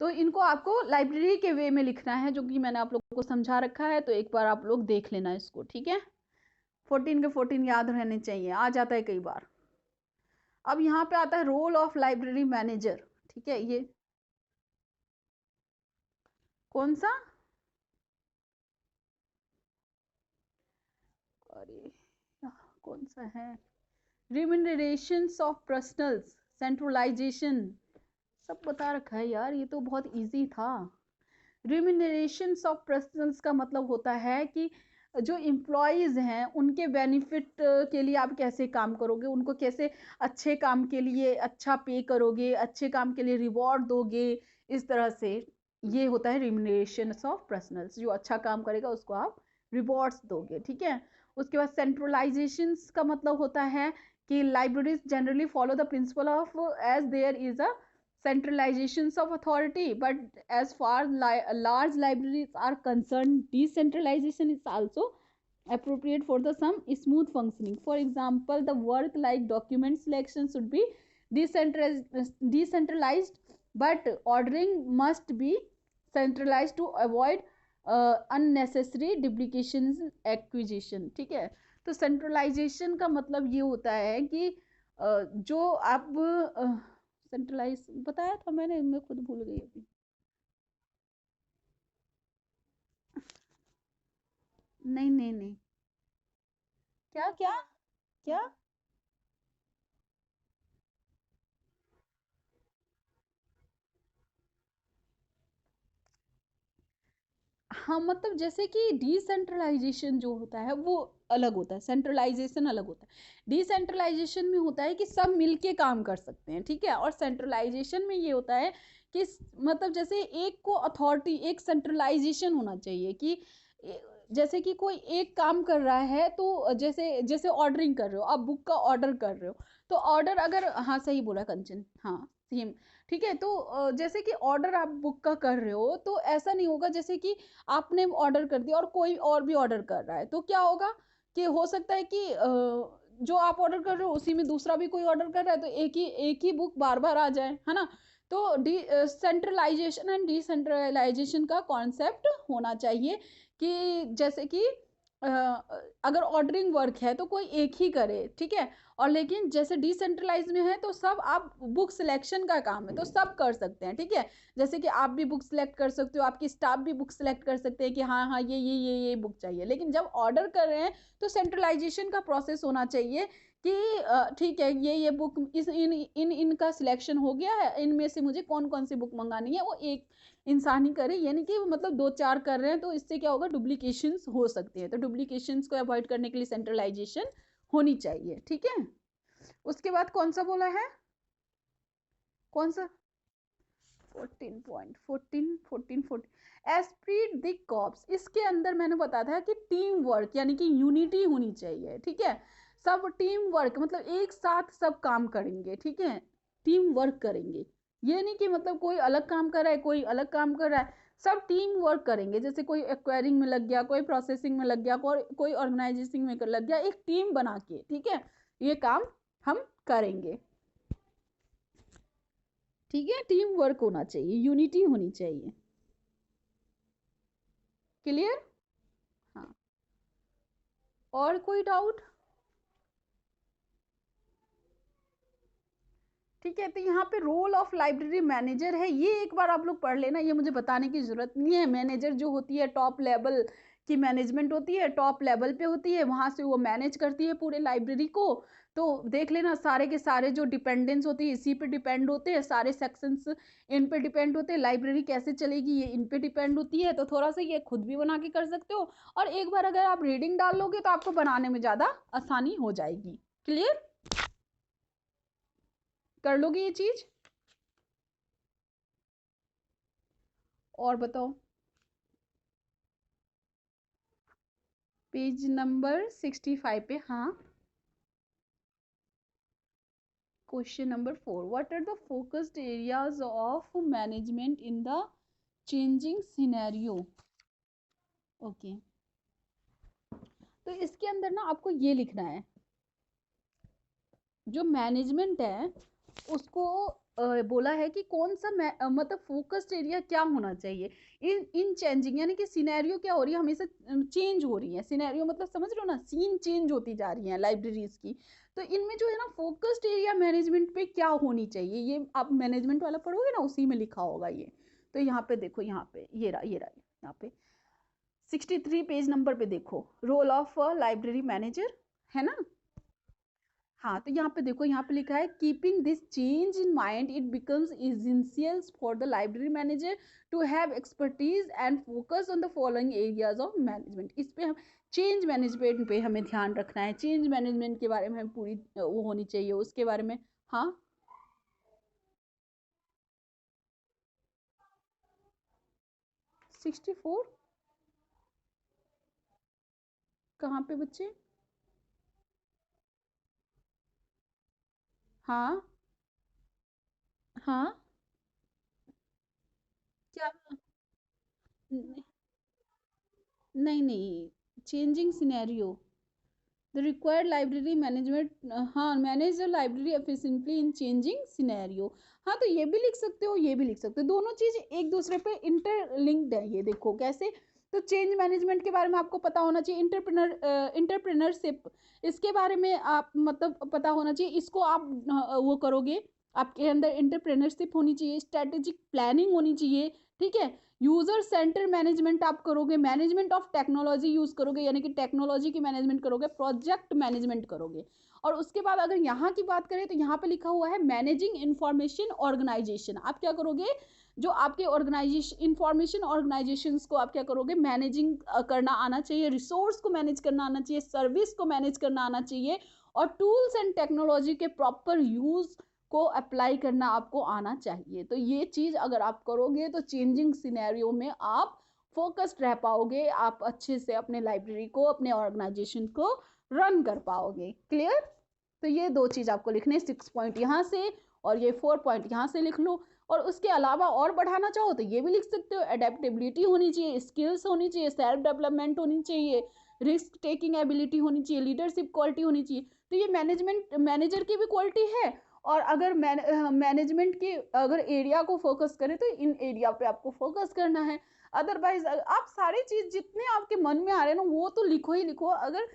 तो इनको आपको लाइब्रेरी के वे में लिखना है, जो कि मैंने आप लोगों को समझा रखा है, तो एक बार आप लोग देख लेना इसको, ठीक है। 14 के 14 याद रहने चाहिए, आ जाता है कई बार। अब यहाँ पे आता है रोल ऑफ लाइब्रेरी मैनेजर, ठीक है। ये कौन सा? अरे कौन सा है? रिम्यूनरेशन ऑफ पर्सनल्स, सेंट्रलाइजेशन, सब बता रखा है यार, ये तो बहुत इजी था। रिम्यूनरेशन ऑफ पर्सनल्स का मतलब होता है कि जो एम्प्लॉयज़ हैं उनके बेनिफिट के लिए आप कैसे काम करोगे, उनको कैसे अच्छे काम के लिए अच्छा पे करोगे, अच्छे काम के लिए रिवॉर्ड दोगे, इस तरह से। ये होता है रिम्यूनरेशन ऑफ पर्सनल्स, जो अच्छा काम करेगा उसको आप रिवॉर्ड्स दोगे, ठीक है। उसके बाद सेंट्रलाइजेशन का मतलब होता है कि libraries generally follow the principle of as there is a centralizations of authority, but as far large libraries are concerned, decentralization is also appropriate for the some smooth functioning. For example, the work like document selection should be decentralized, but ordering must be centralized to avoid unnecessary duplications acquisition, ठीक है। तो centralization का मतलब ये होता है कि जो आप सेंट्रलाइज बताया था मैंने, मैं खुद भूल गई अभी। नहीं नहीं नहीं, क्या क्या क्या? हाँ मतलब जैसे कि डिसेंट्रलाइजेशन जो होता है वो अलग होता है, सेंट्रलाइजेशन अलग होता है। डिसेंट्रलाइजेशन में होता है कि सब मिलके काम कर सकते हैं, ठीक है। और सेंट्रलाइजेशन में ये होता है कि मतलब जैसे एक को अथॉरिटी, एक सेंट्रलाइजेशन होना चाहिए कि जैसे कि कोई एक काम कर रहा है, तो जैसे जैसे ऑर्डरिंग कर रहे हो आप, बुक का ऑर्डर कर रहे हो, तो ऑर्डर अगर, हाँ सही बोला कंचन, हाँ सेम, ठीक है। तो जैसे कि ऑर्डर आप बुक का कर रहे हो, तो ऐसा नहीं होगा जैसे कि आपने ऑर्डर कर दिया और कोई और भी ऑर्डर कर रहा है, तो क्या होगा कि हो सकता है कि जो आप ऑर्डर कर रहे हो उसी में दूसरा भी कोई ऑर्डर कर रहा है, तो एक ही बुक बार बार आ जाए, है ना। तो सेंट्रलाइजेशन एंड डिसेंट्रलाइजेशन का कॉन्सेप्ट होना चाहिए कि जैसे कि अगर ऑर्डरिंग वर्क है तो कोई एक ही करे, ठीक है। और लेकिन जैसे डिसेंट्रलाइज में है तो सब, आप बुक सिलेक्शन का काम है तो सब कर सकते हैं, ठीक है। जैसे कि आप भी बुक सिलेक्ट कर सकते हो, आपकी स्टाफ भी बुक सिलेक्ट कर सकते हैं कि हाँ हाँ ये बुक चाहिए। लेकिन जब ऑर्डर कर रहे हैं तो सेंट्रलाइजेशन का प्रोसेस होना चाहिए कि ठीक है, ये बुक इस इन इनका सिलेक्शन हो गया है, इनमें से मुझे कौन कौन सी बुक मंगानी है, वो एक इंसान ही करे, यानी कि मतलब दो चार कर रहे हैं, तो इससे क्या होगा, डुप्लीकेशंस हो सकते हैं। तो डुप्लीकेशंस को अवॉइड करने के लिए सेंट्रलाइजेशन होनी चाहिए, ठीक है। उसके बाद कौन सा बोला है? कौन सा? 14.14 एस्प्रिट द कॉर्प्स, इसके अंदर मैंने बताया था कि टीम वर्क यानी कि यूनिटी होनी चाहिए, ठीक है। सब टीम वर्क मतलब एक साथ सब काम करेंगे, ठीक है, टीम वर्क करेंगे। ये नहीं कि मतलब कोई अलग काम कर रहा है, कोई अलग काम कर रहा है, सब टीम वर्क करेंगे। जैसे कोई एक्वायरिंग में लग गया, कोई प्रोसेसिंग में लग गया, कोई ऑर्गेनाइजिंग में लग गया, एक टीम बना के, ठीक है, ये काम हम करेंगे, ठीक है। टीम वर्क होना चाहिए, यूनिटी होनी चाहिए, क्लियर? हाँ। और कोई डाउट? ठीक है। तो यहाँ पे रोल ऑफ लाइब्रेरी मैनेजर है, ये एक बार आप लोग पढ़ लेना, ये मुझे बताने की जरूरत नहीं है। मैनेजर जो होती है टॉप लेवल की मैनेजमेंट होती है, टॉप लेवल पे होती है, वहां से वो मैनेज करती है पूरे लाइब्रेरी को। तो देख लेना सारे के सारे जो डिपेंडेंस होती है इसी पे डिपेंड होते हैं, सारे सेक्शंस इन पे डिपेंड होते हैं। लाइब्रेरी कैसे चलेगी ये इन पे डिपेंड होती है। तो थोड़ा सा ये खुद भी बना के कर सकते हो, और एक बार अगर आप रीडिंग डाल लोगे तो आपको बनाने में ज्यादा आसानी हो जाएगी। क्लियर? कर लोगे ये चीज? और बताओ। पेज नंबर 65 पे, हाँ। Question number 4, what are the focused areas of management in the changing scenario? Okay, तो इसके अंदर ना आपको ये लिखना है, जो मैनेजमेंट है उसको बोला है कि कौन सा मतलब फोकस्ड एरिया क्या होना चाहिए इन इन चेंजिंग, यानी कि सिनेरियो क्या हो रही है, हमेशा चेंज हो रही है। सिनेरियो मतलब समझ रहे हो ना, सीन चेंज होती जा रही है लाइब्रेरीज की। तो इनमें जो है ना फोकस्ड एरिया मैनेजमेंट पे क्या होनी चाहिए, ये आप मैनेजमेंट वाला पढ़ोगे ना उसी में लिखा होगा ये। तो यहाँ पे देखो, यहाँ पे ये रहा यहाँ पे 63 पेज नंबर पे देखो, रोल ऑफ लाइब्रेरी मैनेजर, है ना। हाँ, तो यहाँ पे देखो, यहाँ पे लिखा है keeping this change in mind it becomes essential for the library manager to have expertise and focus on the following areas of management. इस पे हम चेंज मैनेजमेंट पे हमें ध्यान रखना है, चेंज मैनेजमेंट के बारे में हमें पूरी वो होनी चाहिए उसके बारे में। हाँ, 64 कहाँ पे बच्चे? हाँ हाँ, क्या? नहीं नहीं, changing scenario, the required library management, हाँ, manage the library efficiently in changing scenario. हाँ, तो ये भी लिख सकते हो, ये भी लिख सकते हो, दोनों चीज एक दूसरे पे इंटरलिंक्ड है। ये देखो कैसे, तो चेंज मैनेजमेंट के बारे में आपको पता होना चाहिए, इंटरप्रेनरशिप इसके बारे में आप मतलब पता होना चाहिए, इसको आप वो करोगे, आपके अंदर इंटरप्रेनरशिप होनी चाहिए, स्ट्रेटेजिक प्लानिंग होनी चाहिए, ठीक है। यूजर सेंटर मैनेजमेंट आप करोगे, मैनेजमेंट ऑफ टेक्नोलॉजी यूज करोगे, यानी कि टेक्नोलॉजी की मैनेजमेंट करोगे, प्रोजेक्ट मैनेजमेंट करोगे। और उसके बाद अगर यहाँ की बात करें तो यहाँ पे लिखा हुआ है मैनेजिंग इंफॉर्मेशन ऑर्गेनाइजेशन। आप क्या करोगे, जो आपके ऑर्गेनाइजेशन इंफॉर्मेशन ऑर्गेनाइजेशन को आप क्या करोगे, मैनेजिंग करना आना चाहिए, रिसोर्स को मैनेज करना आना चाहिए, सर्विस को मैनेज करना आना चाहिए, और टूल्स एंड टेक्नोलॉजी के प्रॉपर यूज को अप्लाई करना आपको आना चाहिए। तो ये चीज अगर आप करोगे तो चेंजिंग सिनेरियो में आप फोकस्ड रह पाओगे, आप अच्छे से अपने लाइब्रेरी को, अपने ऑर्गेनाइजेशन को रन कर पाओगे। क्लियर? तो ये दो चीज आपको लिखने, 6 पॉइंट यहाँ से और ये 4 पॉइंट यहाँ से लिख लो। और उसके अलावा और बढ़ाना चाहो तो ये भी लिख सकते हो, एडेप्टेबिलिटी होनी चाहिए, स्किल्स होनी चाहिए, सेल्फ डेवलपमेंट होनी चाहिए, रिस्क टेकिंग एबिलिटी होनी चाहिए, लीडरशिप क्वालिटी होनी चाहिए। तो ये मैनेजमेंट मैनेजर की भी क्वालिटी है। और अगर मैनेजमेंट के अगर एरिया को फोकस करें तो इन एरिया पे आपको फोकस करना है। अदरवाइज आप सारी चीज जितने आपके मन में आ रहे हैं ना वो तो लिखो ही लिखो। अगर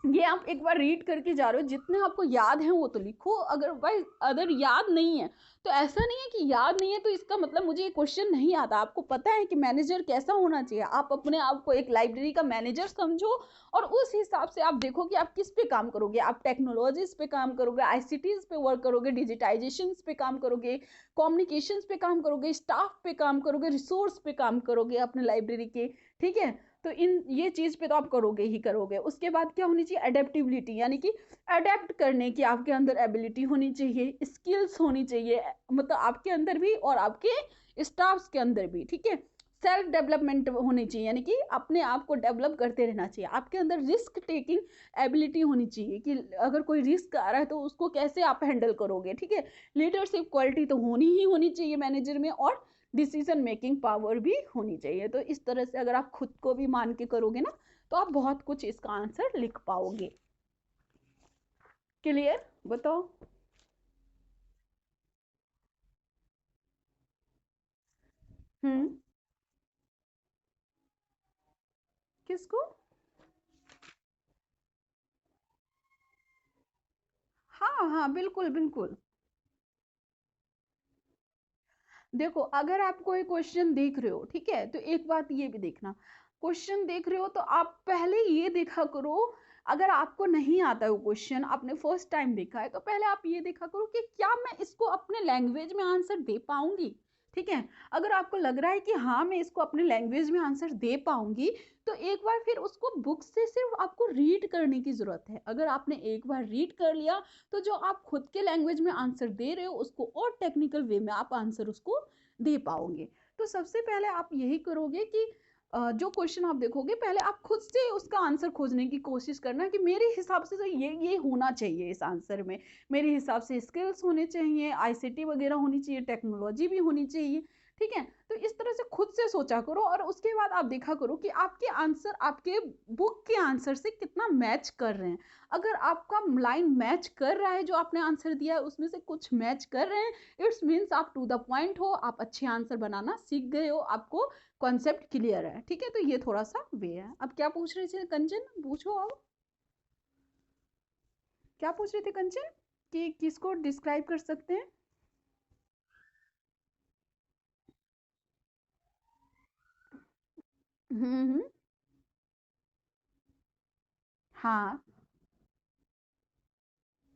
ये आप एक बार रीड करके जा रहे हो, जितने आपको याद है वो तो लिखो, अगर भाई अगर याद नहीं है तो ऐसा नहीं है कि याद नहीं है तो इसका मतलब मुझे ये क्वेश्चन नहीं आता। आपको पता है कि मैनेजर कैसा होना चाहिए, आप अपने आप को एक लाइब्रेरी का मैनेजर समझो, और उस हिसाब से आप देखो कि आप किस पे काम करोगे। आप टेक्नोलॉजीज पे काम करोगे, आईसीटीज पे वर्क करोगे, डिजिटाइजेशन पे काम करोगे, कम्युनिकेशन पे काम करोगे, स्टाफ पे काम करोगे, रिसोर्स पे काम करोगे अपने लाइब्रेरी के, ठीक है। तो इन ये चीज पे तो आप करोगे ही करोगे। उसके बाद क्या होनी चाहिए, अडेप्टिबिलिटी, यानी कि अडेप्ट करने की आपके अंदर एबिलिटी होनी चाहिए, स्किल्स होनी चाहिए, मतलब आपके अंदर भी और आपके स्टाफ्स के अंदर भी, ठीक है। सेल्फ डेवलपमेंट होनी चाहिए, यानी कि अपने आप को डेवलप करते रहना चाहिए। आपके अंदर रिस्क टेकिंग एबिलिटी होनी चाहिए कि अगर कोई रिस्क आ रहा है तो उसको कैसे आप हैंडल करोगे, ठीक है। लीडरशिप क्वालिटी तो होनी ही होनी चाहिए मैनेजर में, और डिसीजन मेकिंग पावर भी होनी चाहिए। तो इस तरह से अगर आप खुद को भी मान के करोगे ना तो आप बहुत कुछ इसका आंसर लिख पाओगे। क्लियर? बताओ। हम्म, किसको? हाँ हाँ, बिल्कुल बिल्कुल। देखो अगर आप कोई क्वेश्चन देख रहे हो, ठीक है, तो एक बात ये भी देखना, क्वेश्चन देख रहे हो तो आप पहले ये देखा करो, अगर आपको नहीं आता है वो क्वेश्चन, आपने फर्स्ट टाइम देखा है, तो पहले आप ये देखा करो कि क्या मैं इसको अपने लैंग्वेज में आंसर दे पाऊंगी। ठीक है, अगर आपको लग रहा है कि हाँ मैं इसको अपने लैंग्वेज में आंसर दे पाऊंगी, तो एक बार फिर उसको बुक से सिर्फ आपको रीड करने की जरूरत है। अगर आपने एक बार रीड कर लिया, तो जो आप खुद के लैंग्वेज में आंसर दे रहे हो उसको और टेक्निकल वे में आप आंसर उसको दे पाओगे। तो सबसे पहले आप यही करोगे कि जो क्वेश्चन आप देखोगे पहले आप खुद से उसका आंसर खोजने की कोशिश करना कि मेरे हिसाब से तो ये होना चाहिए इस आंसर में, मेरे हिसाब से स्किल्स होने चाहिए, आईसीटी वगैरह होनी चाहिए, टेक्नोलॉजी भी होनी चाहिए। ठीक है, तो इस तरह से खुद से सोचा करो और उसके बाद आप देखा करो कि आपके आंसर आपके बुक के आंसर से कितना मैच कर रहे हैं। अगर आपका लाइन मैच कर रहा है, जो आपने आंसर दिया है उसमें से कुछ मैच कर रहे हैं, इट्स मीन्स आप टू द पॉइंट हो, आप अच्छे आंसर बनाना सीख गए हो, आपको कॉन्सेप्ट क्लियर है। ठीक है, तो ये थोड़ा सा वे है। अब क्या पूछ रहे थे कंचन, पूछो अब क्या पूछ रहे थे कंचन, कि किसको डिस्क्राइब कर सकते हैं। हम्म। हाँ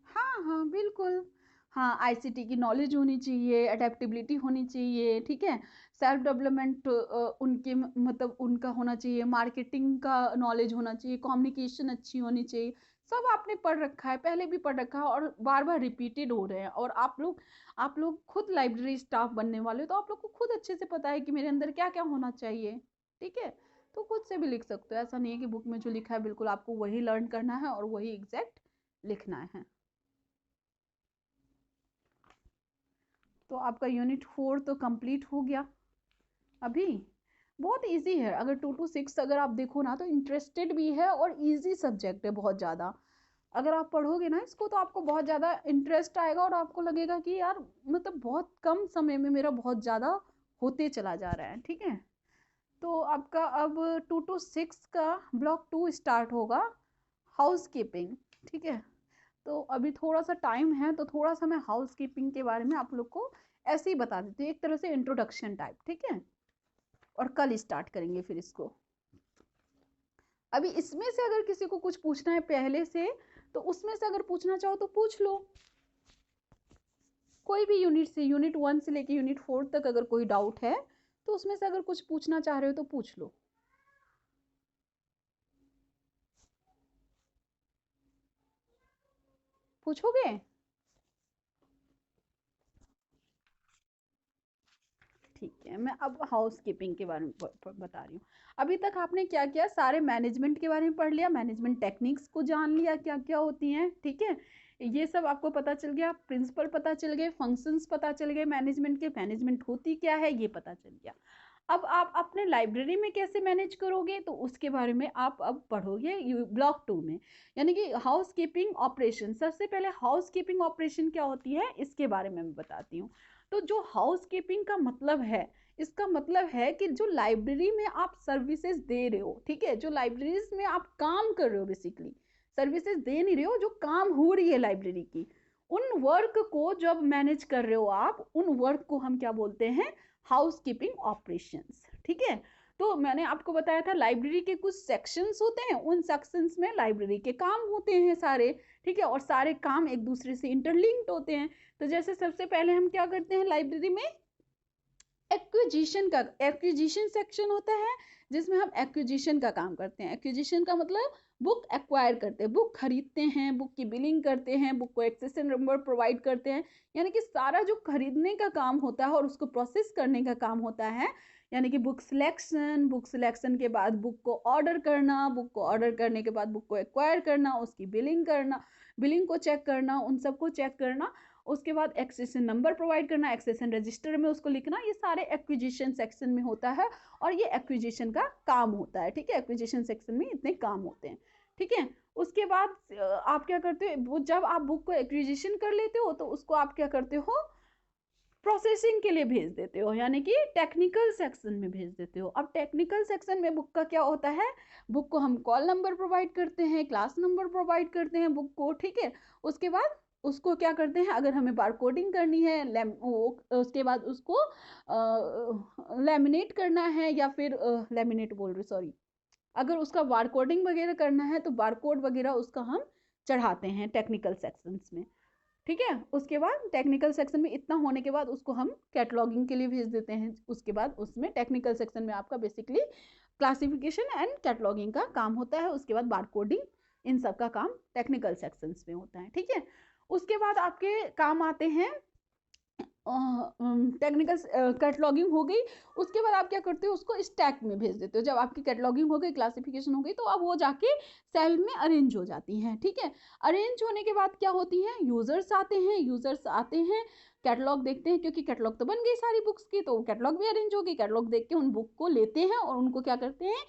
हाँ हाँ बिल्कुल। हाँ, आईसीटी की नॉलेज होनी चाहिए, अडेप्टेबिलिटी होनी चाहिए, ठीक है, सेल्फ डेवलपमेंट उनके मतलब उनका होना चाहिए, मार्केटिंग का नॉलेज होना चाहिए, कम्युनिकेशन अच्छी होनी चाहिए। सब आपने पढ़ रखा है, पहले भी पढ़ रखा है और बार बार रिपीटेड हो रहे हैं। और आप लोग खुद लाइब्रेरी स्टाफ बनने वाले हो, तो आप लोग को खुद अच्छे से पता है कि मेरे अंदर क्या क्या होना चाहिए। ठीक है, तो खुद से भी लिख सकते हो, ऐसा नहीं है कि बुक में जो लिखा है बिल्कुल आपको वही लर्न करना है और वही एग्जैक्ट लिखना है। तो आपका यूनिट 4 तो कंप्लीट हो गया अभी। बहुत इजी है, अगर 2 to 6 अगर आप देखो ना तो इंटरेस्टेड भी है और इजी सब्जेक्ट है बहुत ज़्यादा। अगर आप पढ़ोगे ना इसको तो आपको बहुत ज़्यादा इंटरेस्ट आएगा और आपको लगेगा कि यार मतलब बहुत कम समय में मेरा बहुत ज़्यादा होते चला जा रहा है। ठीक है, तो आपका अब 2 to 6 का ब्लॉक 2 स्टार्ट होगा, हाउस कीपिंग। ठीक है, तो अभी थोड़ा सा टाइम है, तो थोड़ा सा मैं हाउस कीपिंग के बारे में आप लोग को ऐसे ही बता देती हूँ, एक तरह से इंट्रोडक्शन टाइप। ठीक है, और कल स्टार्ट करेंगे फिर इसको। अभी इसमें से अगर किसी को कुछ पूछना है पहले से, तो उसमें से अगर पूछना चाहो तो पूछ लो, कोई भी यूनिट से, यूनिट 1 से लेके यूनिट 4 तक अगर कोई डाउट है तो उसमें से अगर कुछ पूछना चाह रहे हो तो पूछ लो। पूछोगे? ठीक है, मैं अब हाउस कीपिंग के बारे में बता रही हूँ। अभी तक आपने क्या किया, सारे मैनेजमेंट के बारे में पढ़ लिया, मैनेजमेंट टेक्निक्स को जान लिया क्या क्या होती हैं। ठीक है, ये सब आपको पता चल गया, प्रिंसिपल पता चल गए, फंक्शंस पता चल गए मैनेजमेंट के, मैनेजमेंट होती क्या है ये पता चल गया। अब आप अपने लाइब्रेरी में कैसे मैनेज करोगे तो उसके बारे में आप अब पढ़ोगे ब्लॉक 2 में, यानी कि हाउस कीपिंग ऑपरेशन। सबसे पहले हाउस कीपिंग ऑपरेशन क्या होती है इसके बारे में मैं बताती हूँ। तो जो हाउस कीपिंग का मतलब है, इसका मतलब है कि जो लाइब्रेरी में आप सर्विसेज दे रहे हो, ठीक है, जो लाइब्रेरीज में आप काम कर रहे हो, बेसिकली सर्विसेज दे नहीं रहे हो, जो काम हो रही है लाइब्रेरी की, उन वर्क को जब मैनेज कर रहे हो आप, उन वर्क को हम क्या बोलते हैं, हाउस कीपिंग ऑपरेशंस। ठीक है, तो मैंने आपको बताया था लाइब्रेरी के कुछ सेक्शंस होते हैं, उन सेक्शंस में लाइब्रेरी के काम होते हैं सारे। ठीक है, और सारे काम एक दूसरे से इंटरलिंक्ड होते हैं। तो जैसे सबसे पहले हम क्या करते हैं लाइब्रेरी में, एक्विजिशन सेक्शन होता है, जिसमें हम एक्विजिशन का काम करते हैं। एक्विजिशन का मतलब बुक एक्वायर करते हैं, बुक खरीदते हैं, बुक की बिलिंग करते हैं, बुक को एक्सेशन नंबर प्रोवाइड करते हैं, यानी कि सारा जो खरीदने का काम होता है और उसको प्रोसेस करने का काम होता है, यानी कि बुक सिलेक्शन के बाद बुक को ऑर्डर करना, बुक को ऑर्डर करने के बाद बुक को एक्वायर करना, उसकी बिलिंग करना, बिलिंग को चेक करना, उन सबको चेक करना, उसके बाद एक्सेशन नंबर प्रोवाइड करना, एक्सेशन रजिस्टर में उसको लिखना, ये सारे एक्विजिशन सेक्शन में होता है और ये एक्विजिशन का काम होता है। ठीक है, एक्विजिशन सेक्शन में इतने काम होते हैं। ठीक है, उसके बाद आप क्या करते हो, जब आप बुक को एक्विजिशन कर लेते हो तो उसको आप क्या करते हो, प्रोसेसिंग के लिए भेज देते हो, यानी कि टेक्निकल सेक्शन में भेज देते हो। अब टेक्निकल सेक्शन में बुक का क्या होता है, बुक को हम कॉल नंबर प्रोवाइड करते हैं, क्लास नंबर प्रोवाइड करते हैं बुक को। ठीक है, उसके बाद उसको क्या करते हैं, अगर हमें बार कोडिंग करनी है, उसके बाद उसको लैमिनेट करना है, या फिर लैमिनेट बोल रही, सॉरी, अगर उसका बार कोडिंग वगैरह करना है तो बार कोड वगैरह उसका हम चढ़ाते हैं टेक्निकल सेक्शंस में। ठीक है, उसके बाद टेक्निकल सेक्शन में इतना होने के बाद उसको हम कैटलॉगिंग के लिए भेज देते हैं। उसके बाद उसमें टेक्निकल सेक्शन में आपका बेसिकली क्लासिफिकेशन एंड कैटलॉगिंग का काम होता है। उसके बाद बार कोडिंग, इन सब का काम टेक्निकल सेक्शंस में होता है। ठीक है, उसके बाद आपके काम आते हैं टेक्निकल कैटलॉगिंग हो गई। उसके बाद आप क्या करते हो, उसको स्टैक में भेज देते हो। जब आपकी कैटलॉगिंग हो गई, क्लासिफिकेशन हो गई, तो अब वो जाके सेल में अरेंज हो जाती हैं। ठीक है, अरेंज होने के बाद क्या होती है, यूजर्स आते हैं, कैटलॉग देखते हैं, क्योंकि कैटलॉग तो बन गई सारी बुक्स की, तो कैटलॉग भी अरेंज होगी। कैटलॉग देख के उन बुक को लेते हैं और उनको क्या करते हैं,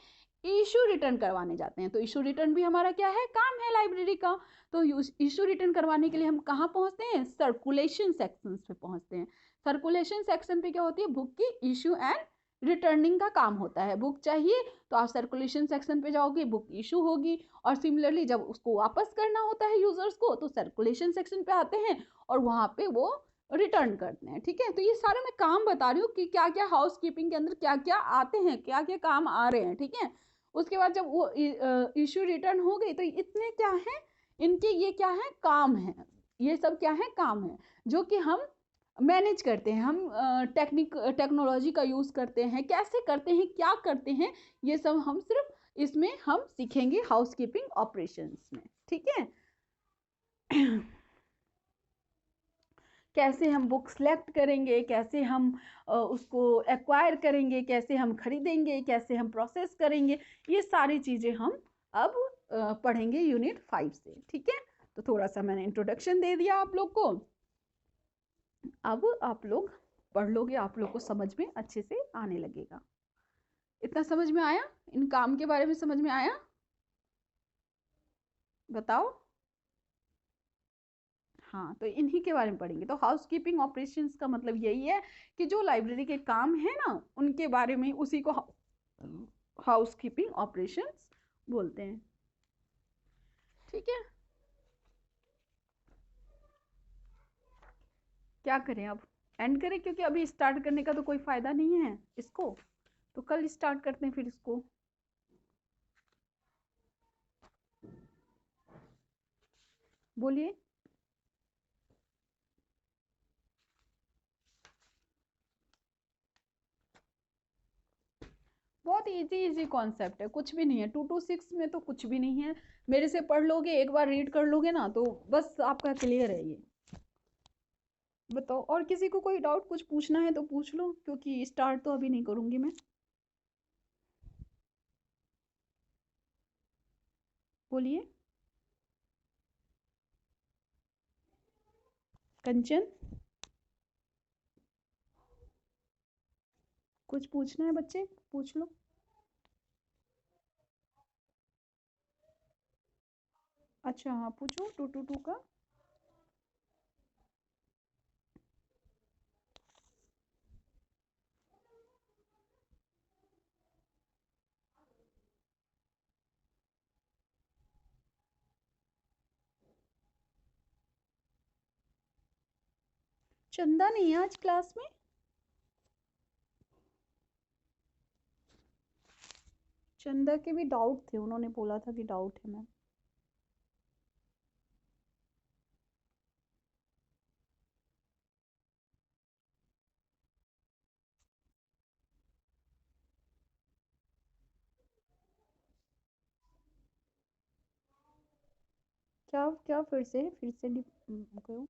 इशू रिटर्न करवाने जाते हैं। तो इशू रिटर्न भी हमारा क्या है, काम है लाइब्रेरी का। तो इशू रिटर्न करवाने के लिए हम कहाँ पहुंचते हैं, सर्कुलेशन सेक्शन पे पहुंचते हैं। सर्कुलेशन सेक्शन पे क्या होती है, बुक की इशू एंड रिटर्निंग का काम होता है। बुक चाहिए तो आप सर्कुलेशन सेक्शन पे जाओगे, बुक इशू होगी, और सिमिलरली जब उसको वापस करना होता है यूजर्स को, तो सर्कुलेशन सेक्शन पे आते हैं और वहां पे वो रिटर्न करते हैं। ठीक है, तो ये सारे मैं काम बता रही हूँ कि क्या क्या हाउस कीपिंग के अंदर क्या क्या आते हैं, क्या क्या काम आ रहे हैं। ठीक है, उसके बाद जब वो इशू रिटर्न हो गई, तो इतने क्या है, इनके ये क्या है, काम है। ये सब क्या है, काम है, जो कि हम मैनेज करते हैं। हम टेक्नोलॉजी का यूज करते हैं, कैसे करते हैं, क्या करते हैं, ये सब हम सिर्फ इसमें हम सीखेंगे हाउस कीपिंग ऑपरेशंस में। ठीक है, कैसे हम बुक सेलेक्ट करेंगे, कैसे हम उसको एक्वायर करेंगे, कैसे हम खरीदेंगे, कैसे हम प्रोसेस करेंगे, ये सारी चीज़ें हम अब पढ़ेंगे यूनिट 5 से। ठीक है, तो थोड़ा सा मैंने इंट्रोडक्शन दे दिया आप लोग को। अब आप लोग पढ़ लोगे, आप लोग को समझ में अच्छे से आने लगेगा। इतना समझ में आया, इन काम के बारे में समझ में आया, बताओ। हाँ, तो इन्हीं के बारे में पढ़ेंगे। तो हाउस कीपिंग ऑपरेशंस का मतलब यही है कि जो लाइब्रेरी के काम है ना, उनके बारे में, उसी को हाउस कीपिंग ऑपरेशंस बोलते हैं। ठीक है, क्या करें अब, एंड करें, क्योंकि अभी स्टार्ट करने का तो कोई फायदा नहीं है इसको, तो कल स्टार्ट करते हैं फिर इसको। बोलिए। बहुत इजी इजी कॉन्सेप्ट है, कुछ भी नहीं है। 2 to 6 में तो कुछ भी नहीं है। मेरे से पढ़ लोगे, एक बार रीड कर लोगे ना, तो बस आपका क्लियर है ये। बताओ, और किसी को कोई डाउट कुछ पूछना है तो पूछ लो, क्योंकि स्टार्ट तो अभी नहीं करूंगी मैं। बोलिए। कंचन, कुछ पूछना है बच्चे, पूछ लो। अच्छा हाँ, पूछो 2 to 2 का। चंदा नहीं है आज क्लास में। चंदा के भी डाउट थे, उन्होंने बोला था कि डाउट है मैम। क्या क्या, फिर से करो।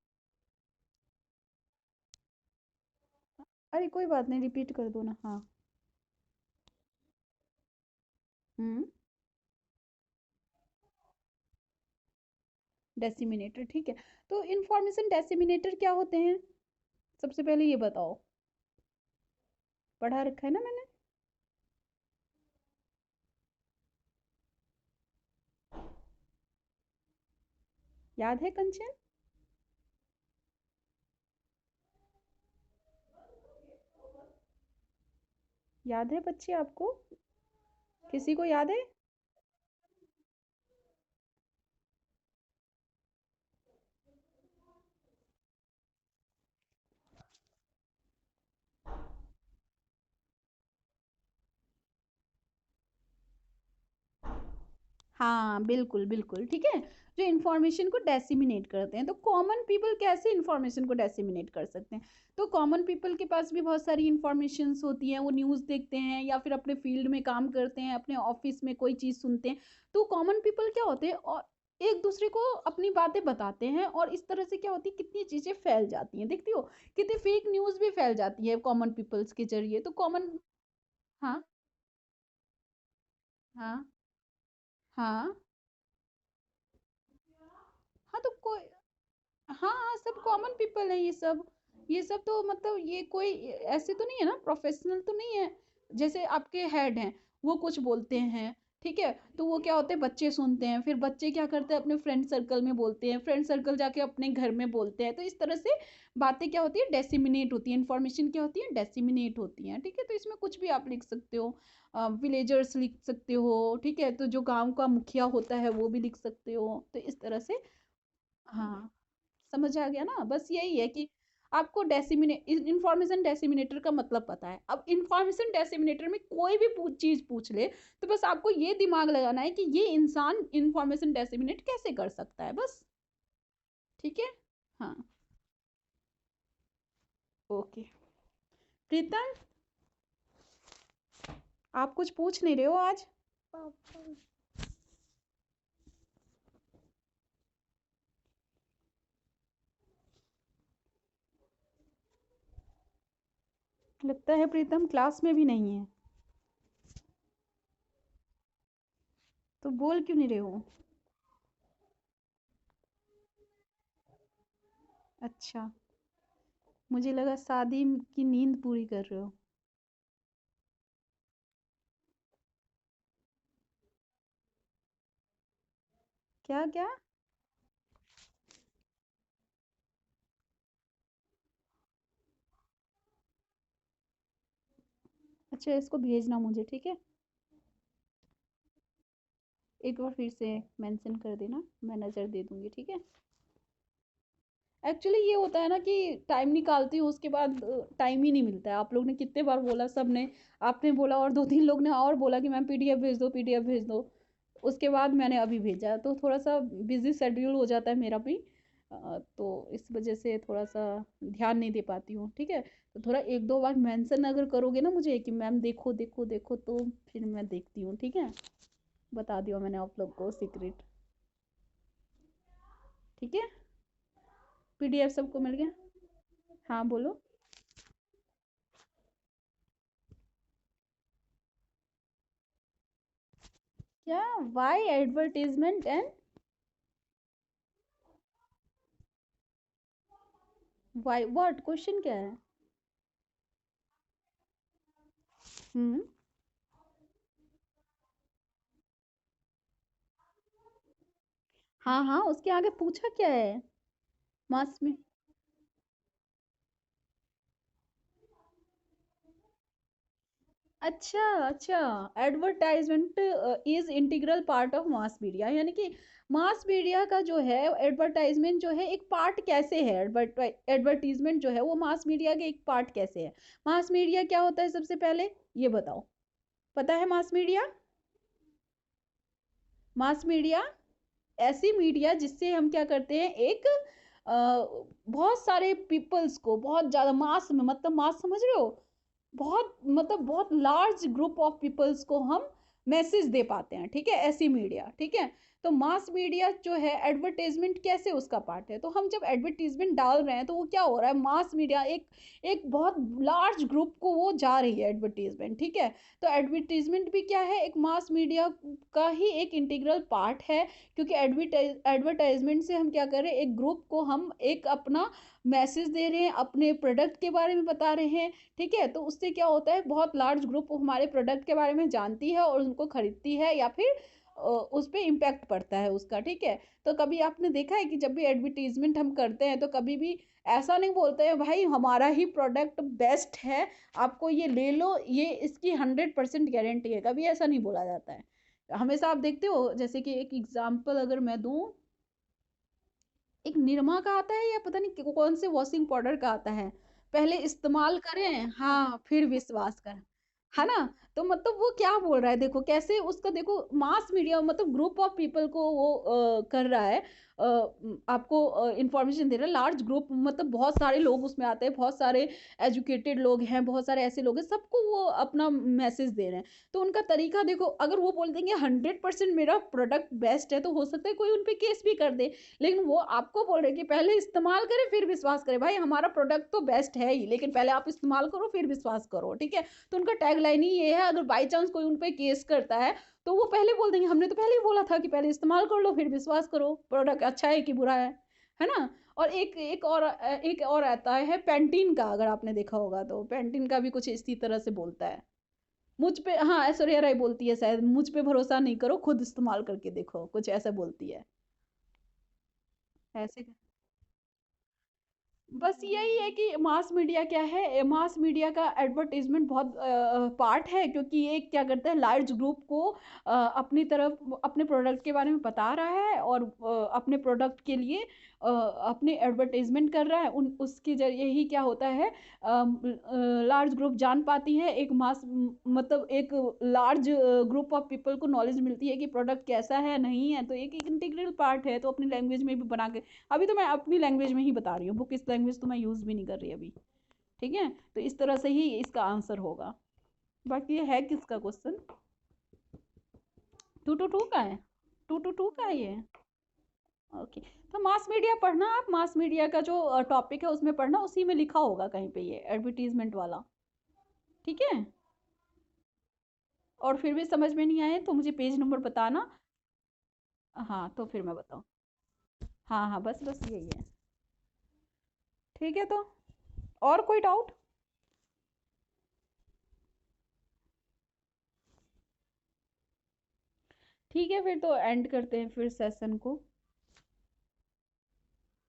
अरे कोई बात नहीं, रिपीट कर दो ना। हाँ। हम्म। डेसिमिनेटर, ठीक है। तो इंफॉर्मेशन डेसिमिनेटर क्या होते हैं, सबसे पहले ये बताओ। पढ़ा रखा है ना मैंने। याद है कंचन? याद है बच्चे आपको, किसी को याद है? हाँ बिल्कुल बिल्कुल, ठीक है। जो इंफॉर्मेशन को डेसिमिनेट करते हैं, तो कॉमन पीपल कैसे इंफॉर्मेशन को डेसिमिनेट कर सकते हैं? तो कॉमन पीपल के पास भी बहुत सारी इंफॉर्मेशंस होती हैं, वो न्यूज़ देखते हैं या फिर अपने फील्ड में काम करते हैं, अपने ऑफिस में कोई चीज़ सुनते हैं। तो कॉमन पीपल क्या होते हैं, और एक दूसरे को अपनी बातें बताते हैं, और इस तरह से क्या होती है, कितनी चीजें फैल जाती हैं, देखती हो कितनी फेक न्यूज़ भी फैल जाती है कॉमन पीपल्स के जरिए। तो कॉमन, हाँ हाँ हाँ हाँ, तो कोई, हाँ हाँ, सब कॉमन पीपल है ये सब। ये सब तो मतलब ये कोई ऐसे तो नहीं है ना, प्रोफेशनल तो नहीं है। जैसे आपके हेड हैं, वो कुछ बोलते हैं, ठीक है, तो वो क्या होते हैं, बच्चे सुनते हैं, फिर बच्चे क्या करते हैं, अपने फ्रेंड सर्कल में बोलते हैं, फ्रेंड सर्कल जाके अपने घर में बोलते हैं। तो इस तरह से बातें क्या होती है, डेसिमिनेट होती है, इन्फॉर्मेशन क्या होती है, डेसिमिनेट होती है, ठीक है। तो इसमें कुछ भी आप लिख सकते हो, विलेजर्स लिख सकते हो, ठीक है, तो जो गांव का मुखिया होता है वो भी लिख सकते हो, तो इस तरह से। हाँ, समझ आ गया ना, बस यही है कि आपको डेसिमिनेट, इंफॉर्मेशन डेसिमिनेटर का मतलब पता है। अब इंफॉर्मेशन डेसिमिनेटर में कोई भी चीज पूछ ले, तो बस आपको ये दिमाग लगाना है कि ये इंसान इंफॉर्मेशन डेसिमिनेट कैसे कर सकता है, बस। ठीक है। हाँ। ओके। प्रीतम, आप कुछ पूछ नहीं रहे हो आज? लगता है प्रीतम क्लास में भी नहीं है। तो बोल क्यों नहीं रहे हो? अच्छा, मुझे लगा शादी की नींद पूरी कर रहे हो। क्या क्या? अच्छा, इसको भेजना मुझे, ठीक है। एक बार फिर से मेंशन कर देना, मैं नज़र दे दूंगी, ठीक है। एक्चुअली ये होता है ना कि टाइम निकालती हूँ, उसके बाद टाइम ही नहीं मिलता है। आप लोग ने कितने बार बोला, सब ने, आपने बोला और दो तीन लोग ने और बोला कि मैम पीडीएफ भेज दो, पीडीएफ भेज दो। उसके बाद मैंने अभी भेजा, तो थोड़ा सा बिजी शेड्यूल हो जाता है मेरा भी। तो इस वजह से थोड़ा सा ध्यान नहीं दे पाती हूँ, ठीक है। तो थोड़ा एक दो बार मेंशन अगर करोगे ना मुझे कि मैम देखो देखो देखो, तो फिर मैं देखती हूँ, ठीक है। बता दिया मैंने आप लोग को सीक्रेट, ठीक है। पीडीएफ सबको मिल गया? हाँ बोलो। क्या? Why advertisement and why what, question क्या है? हम्म। हाँ हाँ, उसके आगे पूछा क्या है? मास में। अच्छा अच्छा, advertisement is integral part of mass media, यानी कि मास मीडिया का जो है एडवर्टाइजमेंट जो है एक पार्ट कैसे है, एडवर्टीजमेंट जो है वो मास मीडिया के एक पार्ट कैसे है? मास मीडिया क्या होता है सबसे पहले, ये बताओ। पता है मास मीडिया? मास मीडिया ऐसी मीडिया जिससे हम क्या करते हैं, एक बहुत सारे पीपल्स को, बहुत ज्यादा मास में, मतलब मास समझ रहे हो, बहुत मतलब बहुत लार्ज ग्रुप ऑफ पीपल्स को हम मैसेज दे पाते हैं, ठीक है, ऐसी मीडिया, ठीक है। तो मास मीडिया जो है एडवर्टाइजमेंट कैसे उसका पार्ट है, तो हम जब एडवर्टीजमेंट डाल रहे हैं तो वो क्या हो रहा है, मास मीडिया एक एक बहुत लार्ज ग्रुप को वो जा रही है एडवर्टीजमेंट, ठीक है। तो एडवर्टीजमेंट भी क्या है, एक मास मीडिया का ही एक इंटीग्रल पार्ट है, क्योंकि एडवर्टाइजमेंट से हम क्या कर रहे हैं, एक ग्रुप को हम एक अपना मैसेज दे रहे हैं, अपने प्रोडक्ट के बारे में बता रहे हैं, ठीक है। तो उससे क्या होता है, बहुत लार्ज ग्रुप हमारे प्रोडक्ट के बारे में जानती है और उनको खरीदती है, या फिर उस पर इम्पैक्ट पड़ता है उसका, ठीक है। तो कभी आपने देखा है कि जब भी एडवर्टीजमेंट हम करते हैं तो कभी भी ऐसा नहीं बोलते हैं भाई हमारा ही प्रोडक्ट बेस्ट है, आपको ये ले लो, ये इसकी 100% गारंटी है, कभी ऐसा नहीं बोला जाता है। हमेशा आप देखते हो, जैसे कि एक एग्जांपल अगर मैं दूं, एक निरमा का आता है या पता नहीं कौन से वॉशिंग पाउडर का आता है, पहले इस्तेमाल करें हाँ फिर विश्वास करें, है ना। तो मतलब वो क्या बोल रहा है, देखो कैसे उसका, देखो मास मीडिया मतलब ग्रुप ऑफ पीपल को वो कर रहा है, आपको इंफॉर्मेशन दे रहा है, लार्ज ग्रुप मतलब बहुत सारे लोग उसमें आते हैं, बहुत सारे एजुकेटेड लोग हैं, बहुत सारे ऐसे लोग हैं, सबको वो अपना मैसेज दे रहे हैं। तो उनका तरीका देखो, अगर वो बोल देंगे 100% मेरा प्रोडक्ट बेस्ट है, तो हो सकता है कोई उन पे केस भी कर दे, लेकिन वो आपको बोल रहे हैं कि पहले इस्तेमाल करें फिर विश्वास करें। भाई हमारा प्रोडक्ट तो बेस्ट है ही, लेकिन पहले आप इस्तेमाल करो फिर विश्वास करो, ठीक है। तो उनका टैगलाइन ही ये है, अगर बाई चांस कोई उन पे केस करता है तो वो पहले बोल देंगे हमने तो पहले ही बोला था कि पहले इस्तेमाल कर लो फिर विश्वास करो, प्रोडक्ट अच्छा है कि बुरा है ना। और एक और आता है पेंटीन का, अगर आपने देखा होगा तो पेंटीन का भी कुछ इसी तरह से बोलता है। मुझ पे, हाँ ऐश्वर्या राय बोलती है शायद, मुझ पे भरोसा नहीं करो खुद इस्तेमाल करके देखो, कुछ ऐसा बोलती है ऐसे। बस यही है कि मास मीडिया क्या है, मास मीडिया का एडवर्टीजमेंट बहुत पार्ट है, क्योंकि ये क्या करता है, लार्ज ग्रुप को अपनी तरफ अपने प्रोडक्ट के बारे में बता रहा है, और अपने प्रोडक्ट के लिए अपने एडवर्टीजमेंट कर रहा है, उन उसके जरिए ही क्या होता है, लार्ज ग्रुप जान पाती है, एक मास मतलब एक लार्ज ग्रुप ऑफ पीपल को नॉलेज मिलती है कि प्रोडक्ट कैसा है नहीं है, तो एक इंटीग्रल पार्ट है, तो अपनी लैंग्वेज में भी बना के, अभी तो मैं अपनी लैंग्वेज में ही बता रही हूँ, बुक इस लैंग्वेज तो मैं यूज़ भी नहीं कर रही अभी, ठीक है। तो इस तरह से ही इसका आंसर होगा। बाकी ये है किसका क्वेश्चन, 2 to 2 का है, 2 to 2 का है ये। ओके, तो मास मीडिया पढ़ना, आप मास मीडिया का जो टॉपिक है उसमें पढ़ना, उसी में लिखा होगा कहीं पे ये एडवर्टीजमेंट वाला, ठीक है। और फिर भी समझ में नहीं आए तो मुझे पेज नंबर बताना। हाँ तो फिर मैं बताऊँ। हाँ हाँ, बस बस यही है, ठीक है। तो और कोई डाउट? ठीक है, फिर तो एंड करते हैं फिर सेशन को।